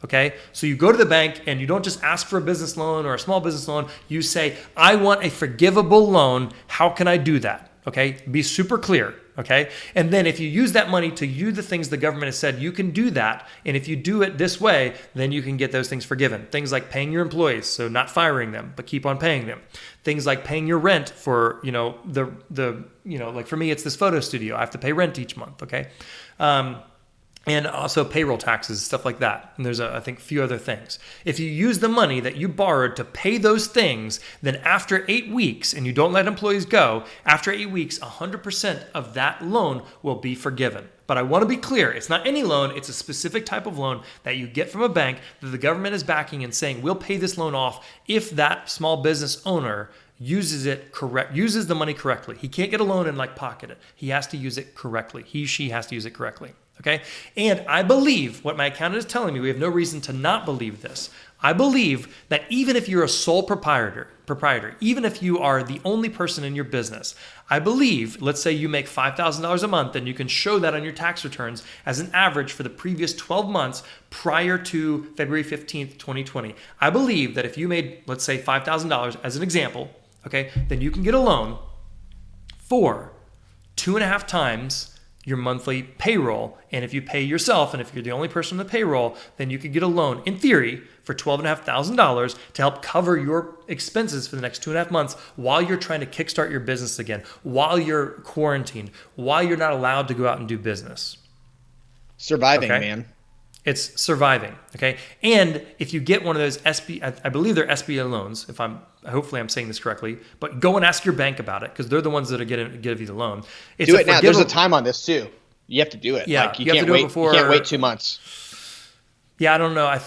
Okay, so you go to the bank and you don't just ask for a business loan or a small business loan. You say, I want a forgivable loan. How can I do that? Okay, be super clear. Okay, and then if you use that money to do the things the government has said you can do that, and if you do it this way, then you can get those things forgiven. Things like paying your employees, so not firing them, but keep on paying them. Things like paying your rent for like for me, it's this photo studio. I have to pay rent each month. Okay. And also payroll taxes, stuff like that. And there's, I think, a few other things. If you use the money that you borrowed to pay those things, then after 8 weeks, and you don't let employees go, after 8 weeks, 100% of that loan will be forgiven. But I want to be clear, it's not any loan, it's a specific type of loan that you get from a bank that the government is backing and saying, we'll pay this loan off if that small business owner uses the money correctly. He can't get a loan and pocket it. He has to use it correctly. She has to use it correctly. Okay. And I believe what my accountant is telling me, we have no reason to not believe this. I believe that even if you're a sole proprietor, even if you are the only person in your business, I believe, let's say you make $5,000 a month and you can show that on your tax returns as an average for the previous 12 months prior to February 15th, 2020. I believe that if you made, let's say $5,000 as an example, okay, then you can get a loan for 2.5 times your monthly payroll. And if you pay yourself, and if you're the only person on the payroll, then you could get a loan, in theory, for $12,500 to help cover your expenses for the next 2.5 months while you're trying to kickstart your business again, while you're quarantined, while you're not allowed to go out and do business. Surviving, okay? Man. It's surviving, okay? And if you get one of those I believe they're SBA loans, hopefully I'm saying this correctly, but go and ask your bank about it because they're the ones that are going to give you the loan. Do it now. There's a time on this too. You have to do it. Yeah, you can't wait. You can't wait 2 months. Yeah, I don't know.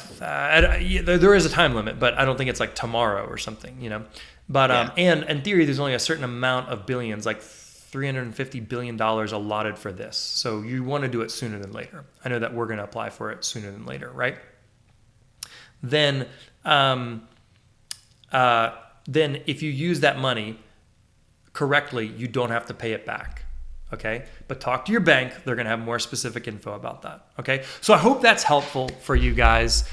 There is a time limit, but I don't think it's tomorrow or something, But and in theory, there's only a certain amount of billions, $350 billion allotted for this. So you want to do it sooner than later. I know that we're going to apply for it sooner than later, right? Then if you use that money correctly, you don't have to pay it back. Okay, but talk to your bank. They're going to have more specific info about that. Okay, so I hope that's helpful for you guys.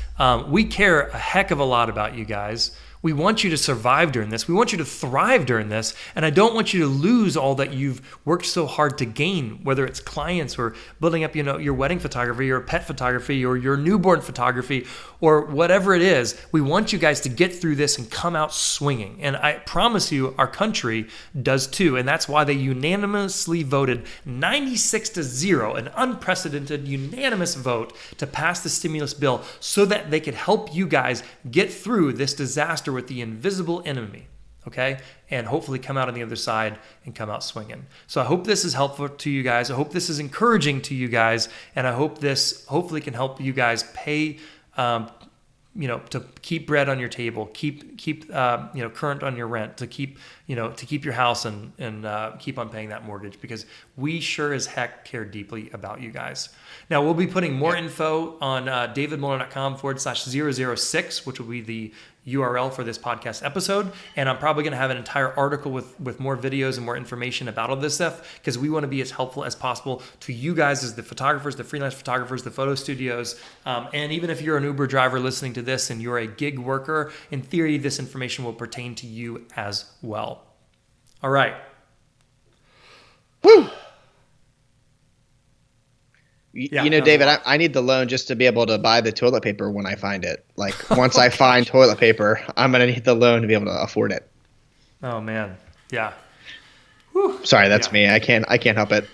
We care a heck of a lot about you guys. We want you to survive during this. We want you to thrive during this. And I don't want you to lose all that you've worked so hard to gain, whether it's clients or building up, your wedding photography or pet photography or your newborn photography or whatever it is. We want you guys to get through this and come out swinging. And I promise you, our country does too. And that's why they unanimously voted 96-0, an unprecedented unanimous vote to pass the stimulus bill so that they could help you guys get through this disaster with the invisible enemy, okay? And hopefully come out on the other side and come out swinging. So I hope this is helpful to you guys. I hope this is encouraging to you guys. And I hope this hopefully can help you guys pay, to keep bread on your table, keep current on your rent, to keep your house and keep on paying that mortgage, because we sure as heck care deeply about you guys. Now we'll be putting more info on davidmolnar.com/006, which will be the URL for this podcast episode. And I'm probably going to have an entire article with more videos and more information about all this stuff, because we want to be as helpful as possible to you guys as the photographers, the freelance photographers, the photo studios. And even if you're an Uber driver listening to this and you're a gig worker, in theory, this information will pertain to you as well. All right. Woo! David, I need the loan just to be able to buy the toilet paper when I find it. Like, once I find toilet paper, I'm going to need the loan to be able to afford it. Oh, man. Yeah. Whew. Sorry, that's me. I can't help it.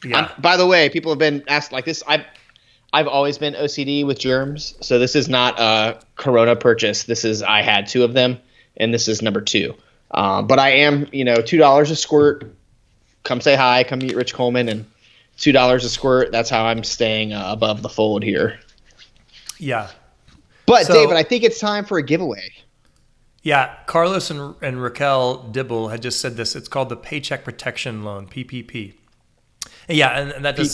Yeah. By the way, people have been asked like this. I've always been OCD with germs, so this is not a Corona purchase. I had 2 of them, and this is number 2. But I am, $2 a squirt. Come say hi. Come meet Rich Coleman, and $2 a squirt. That's how I'm staying above the fold here. Yeah. But David, I think it's time for a giveaway. Yeah. Carlos and Raquel Dibble had just said this. It's called the Paycheck Protection Loan, PPP. Yeah, and that does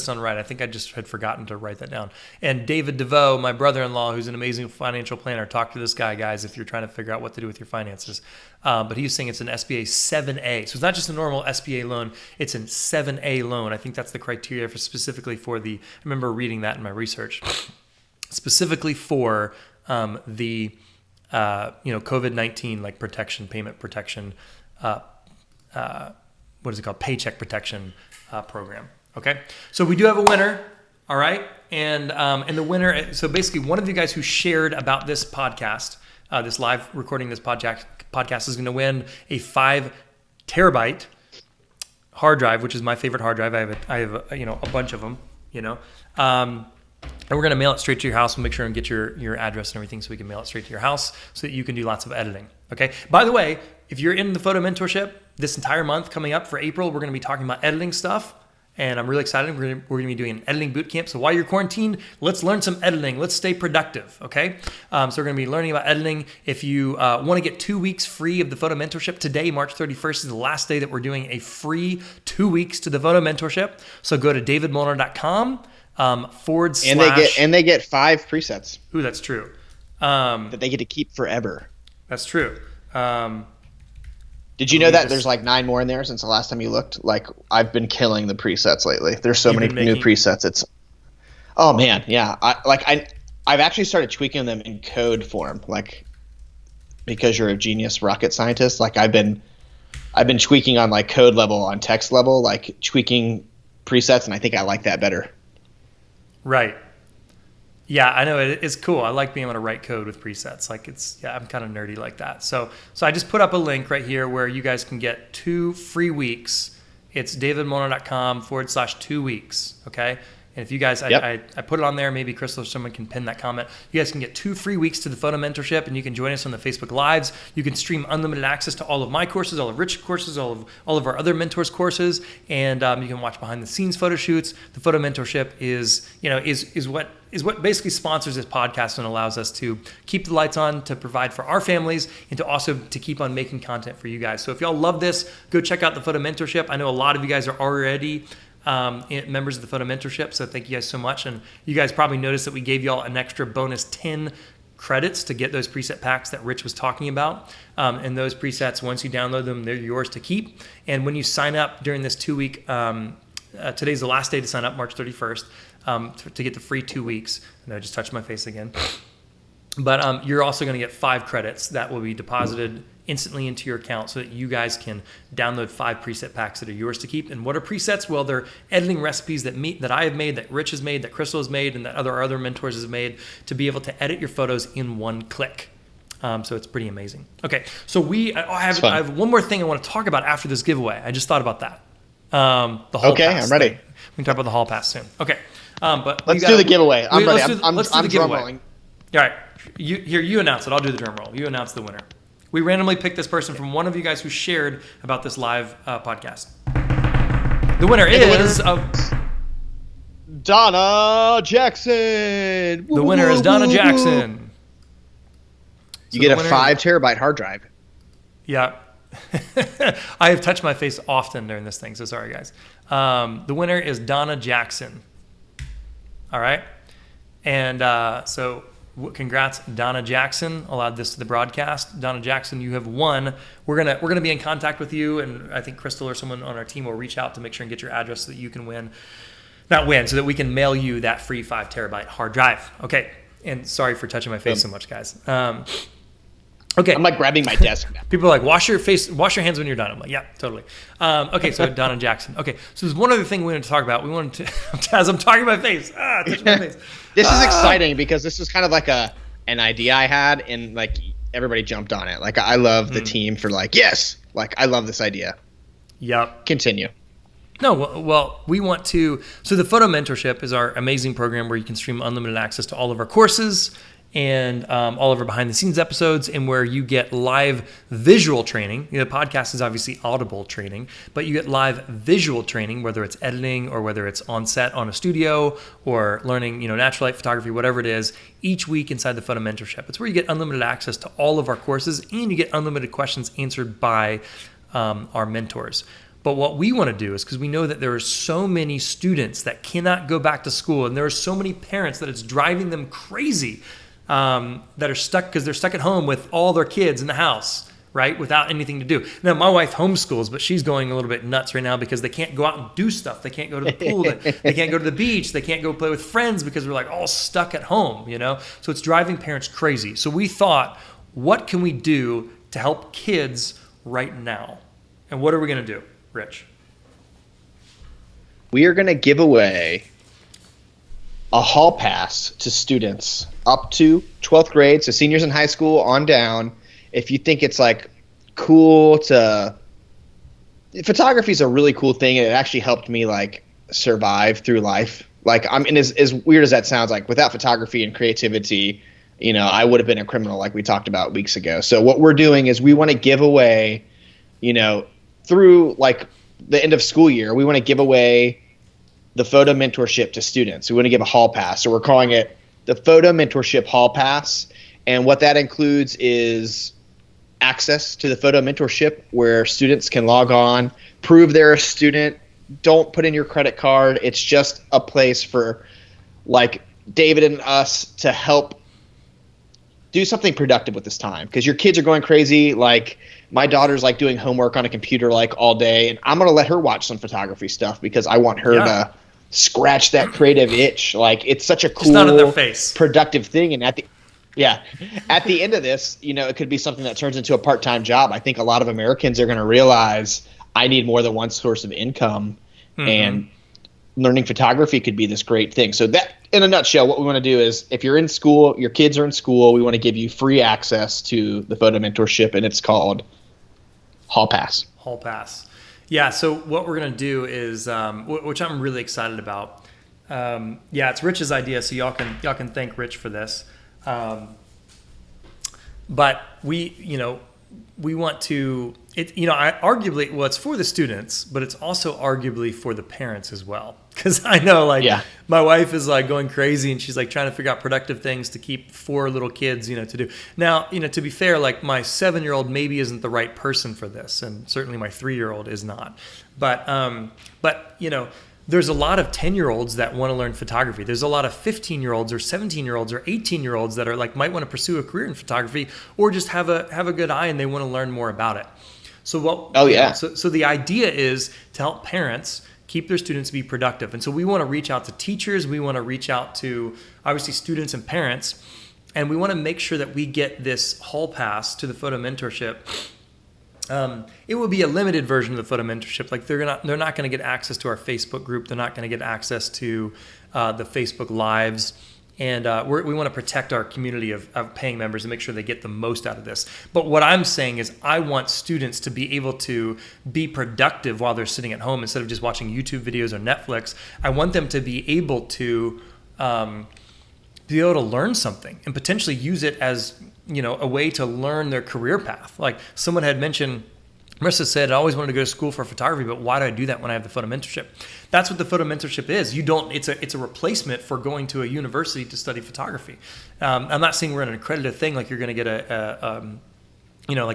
sound right. I think I just had forgotten to write that down. And David DeVoe, my brother-in-law, who's an amazing financial planner, talk to this guy, guys, if you're trying to figure out what to do with your finances. But he was saying it's an SBA 7A. So it's not just a normal SBA loan. It's a 7A loan. I think that's the criteria specifically for I remember reading that in my research, specifically for the COVID-19 like protection, payment protection, what is it called? Paycheck protection program. Okay, so we do have a winner. All right, and the winner. So basically, one of you guys who shared about this podcast, this live recording, this podcast is going to win a 5 terabyte hard drive, which is my favorite hard drive. I have a bunch of them. And we're going to mail it straight to your house. We'll make sure and get your address and everything so we can mail it straight to your house so that you can do lots of editing. Okay. By the way, if you're in the photo mentorship this entire month coming up for April, we're going to be talking about editing stuff. And I'm really excited. We're going to be doing an editing boot camp. So while you're quarantined, let's learn some editing. Let's stay productive. Okay. So we're going to be learning about editing. If you want to get 2 weeks free of the photo mentorship, today, March 31st, is the last day that we're doing a free 2 weeks to the photo mentorship. So go to davidmolnar.com. / and they get 5 presets. Ooh, that's true. That they get to keep forever. That's true. Did you know that there's like 9 more in there since the last time you looked? Like, I've been killing the presets lately. There's so many new presets. Oh man, yeah. I've actually started tweaking them in code form, like, because you're a genius rocket scientist. Like, I've been tweaking on like code level, on text level, like tweaking presets, and I think I like that better. Right. Yeah, I know it's cool. I like being able to write code with presets. Like, I'm kind of nerdy like that. So I just put up a link right here where you guys can get 2 free weeks. It's davidmolnar.com / 2 weeks. Okay. And if you guys, I put it on there, maybe Crystal or someone can pin that comment. You guys can get 2 free weeks to the photo mentorship, and you can join us on the Facebook Lives. You can stream unlimited access to all of my courses, all of Rich's courses, all of our other mentors' courses, and you can watch behind the scenes photo shoots. The photo mentorship is what basically sponsors this podcast and allows us to keep the lights on, to provide for our families, and to also to keep on making content for you guys. So if y'all love this, go check out the photo mentorship. I know a lot of you guys are already members of the photo mentorship, so thank you guys so much. And you guys probably noticed that we gave y'all an extra bonus 10 credits to get those preset packs that Rich was talking about. And those presets, once you download them, they're yours to keep. And when you sign up during this 2-week, today's the last day to sign up, March 31st, to get the free 2 weeks. And I just touched my face again. But you're also going to get 5 credits that will be deposited instantly into your account so that you guys can download 5 preset packs that are yours to keep. And what are presets? Well, they're editing recipes that I have made, that Rich has made, that Crystal has made, and that other mentors have made to be able to edit your photos in one click. So it's pretty amazing. Okay, so I have one more thing I want to talk about after this giveaway. I just thought about that. The hall pass. I'm ready. We can talk about the hall pass soon. Okay, but let's do the giveaway. I'm ready. Let's do the drum giveaway. rolling. All right, you announce it. I'll do the drum roll. You announce the winner. We randomly picked this person from one of you guys who shared about this live podcast. The winner is Donna Jackson. The winner is Donna Jackson. You get a 5 terabyte hard drive. Yeah. I have touched my face often during this thing, so sorry, guys. The winner is Donna Jackson. All right. And so congrats, Donna Jackson. I'll add this to the broadcast. Donna Jackson, you have won. We're gonna be in contact with you, and I think Crystal or someone on our team will reach out to make sure and get your address so that you can so that we can mail you that free 5 terabyte hard drive. Okay. And sorry for touching my face so much, guys. Okay. I'm like grabbing my desk now. People are like, wash your hands when you're done. I'm like, yeah, totally. Okay, so Donna Jackson. Okay, so there's one other thing we wanted to talk about. We wanted to, as I'm talking my face, touch my face. This is exciting because this is kind of like an idea I had, and like everybody jumped on it. Like I love the team for yes, like I love this idea. Yep. Continue. No, well, we want to. So the Photo Mentorship is our amazing program where you can stream unlimited access to all of our courses and all of our behind the scenes episodes, and where you get live visual training. The podcast is obviously audible training, but you get live visual training, whether it's editing or whether it's on set on a studio or learning, natural light photography, whatever it is, each week inside the Photo Mentorship. It's where you get unlimited access to all of our courses, and you get unlimited questions answered by our mentors. But what we want to do is, because we know that there are so many students that cannot go back to school, and there are so many parents that it's driving them crazy, that are stuck because they're stuck at home with all their kids in the house, right, without anything to do. Now, my wife homeschools, but she's going a little bit nuts right now because they can't go out and do stuff. They can't go to the pool. They can't go to the beach. They can't go play with friends because we're like all stuck at home, So it's driving parents crazy. So we thought, what can we do to help kids right now? And what are we going to do, Rich? We are going to give away a hall pass to students up to 12th grade, so seniors in high school on down. If you think it's cool photography is a really cool thing, and it actually helped me survive through life. As weird as that sounds, without photography and creativity, I would have been a criminal, like we talked about weeks ago. So what we're doing is we want to give away, through the end of school year, we want to give away the Photo Mentorship to students. We want to give a hall pass. So we're calling it the Photo Mentorship Hall Pass. And what that includes is access to the Photo Mentorship, where students can log on, prove they're a student, don't put in your credit card. It's just a place for David and us to help do something productive with this time, because your kids are going crazy. My daughter's doing homework on a computer all day, and I'm going to let her watch some photography stuff because I want her to scratch that creative itch. It's such a cool, not in their face, productive thing. And at the end of this, it could be something that turns into a part-time job. I think a lot of Americans are going to realize I need more than one source of income, and learning photography could be this great thing. So that, in a nutshell, what we want to do is, if you're in school, your kids are in school, we want to give you free access to the Photo Mentorship, and it's called Hall Pass. Hall Pass. Yeah, so what we're going to do is, which I'm really excited about, It's Rich's idea, so y'all can thank Rich for this. But we want to, arguably, well, it's for the students, but it's also arguably for the parents as well. Because I know, my wife is going crazy, and she's trying to figure out productive things to keep 4 little kids, to do. Now, to be fair, my 7-year-old maybe isn't the right person for this, and certainly my 3-year-old is not. But there's a lot of 10-year-olds that want to learn photography. There's a lot of 15-year-olds or 17-year-olds or 18-year-olds that are might want to pursue a career in photography, or just have a good eye and they want to learn more about it. So So the idea is to help parents keep their students be productive. And so we want to reach out to teachers. We want to reach out to obviously students and parents, and we want to make sure that we get this hall pass to the photo mentorship. It will be a limited version of the photo mentorship. They're not going to get access to our Facebook group. They're not going to get access to the Facebook Lives. And we want to protect our community of paying members and make sure they get the most out of this. But what I'm saying is I want students to be able to be productive while they're sitting at home instead of just watching YouTube videos or Netflix. I want them to be able to learn something and potentially use it as a way to learn their career path. Someone had mentioned, Marissa said, I always wanted to go to school for photography, but why do I do that when I have the photo mentorship? That's what the photo mentorship is. It's a replacement for going to a university to study photography. I'm not saying we're an accredited thing, you're going to get a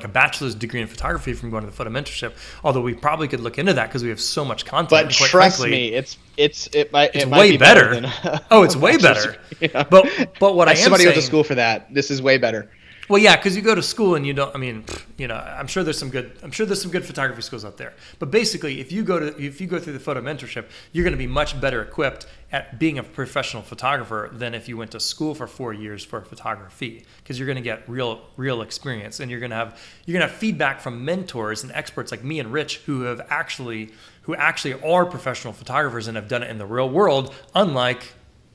bachelor's degree in photography from going to the photo mentorship. Although we probably could look into that because we have so much content. But trust me, it might way be better. It's way better. Yeah. But what I am somebody saying, went to school for that. This is way better. Well, yeah, because you go to school and you don't. I'm sure there's some good photography schools out there. But basically, if you go through the photo mentorship, you're going to be much better equipped at being a professional photographer than if you went to school for 4 years for photography, because you're going to get real experience, and you're going to have feedback from mentors and experts like me and Rich who actually are professional photographers and have done it in the real world. Unlike,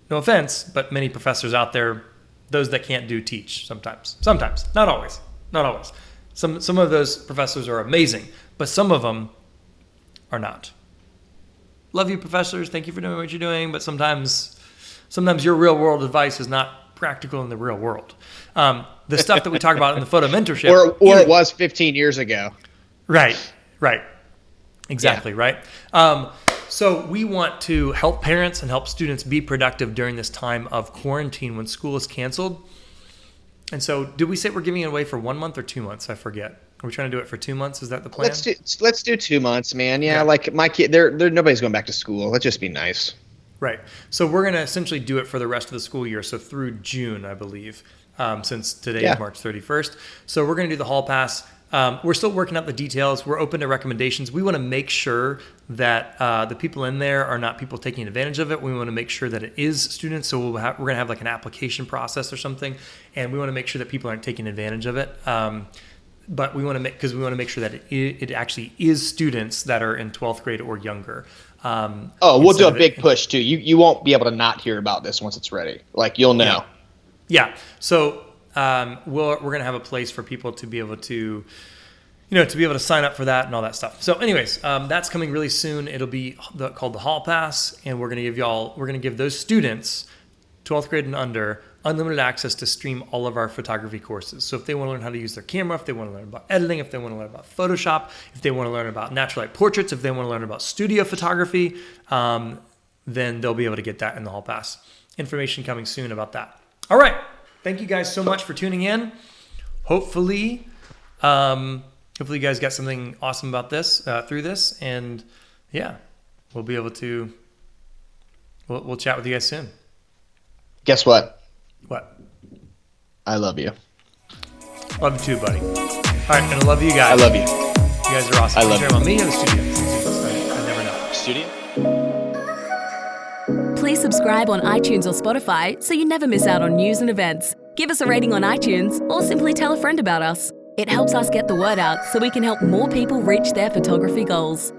no offense, but many professors out there. Those that can't teach sometimes, not always. Some of those professors are amazing, but some of them are not. Love you, professors. Thank you for doing what you're doing, but sometimes your real world advice is not practical in the real world. The stuff that we talk about in the photo mentorship, or it was 15 years ago. Right, exactly, yeah. Right. So we want to help parents and help students be productive during this time of quarantine when school is canceled. And so did we say we're giving it away for 1 month or 2 months? I forget. Are we trying to do it for 2 months? Is that the plan? Let's do 2 months, man. Yeah, my kid, they're nobody's going back to school. Let's just be nice. Right. So we're going to essentially do it for the rest of the school year. So through June, I believe, since today is March 31st. So we're going to do the hall pass. We're still working out the details. We're open to recommendations. We want to make sure that the people in there are not people taking advantage of it. We want to make sure that it is students. So we're going to have an application process or something, and we want to make sure that people aren't taking advantage of it. But we want to make sure that it actually is students that are in 12th grade or younger. We'll do a big push too. You won't be able to not hear about this once it's ready. You'll know. Yeah. So. We're going to have a place for people to be able to, sign up for that and all that stuff. So anyways, that's coming really soon. It'll be called the Hall Pass, and we're going to give those students, 12th grade and under, unlimited access to stream all of our photography courses. So if they want to learn how to use their camera, if they want to learn about editing, if they want to learn about Photoshop, if they want to learn about natural light portraits, if they want to learn about studio photography, then they'll be able to get that in the Hall Pass. Information coming soon about that. All right. Thank you guys so much for tuning in. Hopefully you guys got something awesome about this through this, and we'll be able to. We'll chat with you guys soon. Guess what? What? I love you. Love you too, buddy. All right, and I love you guys. I love you. You guys are awesome. I love you. About me or the studio? I never know. Studio? Please subscribe on iTunes or Spotify so you never miss out on news and events. Give us a rating on iTunes or simply tell a friend about us. It helps us get the word out so we can help more people reach their photography goals.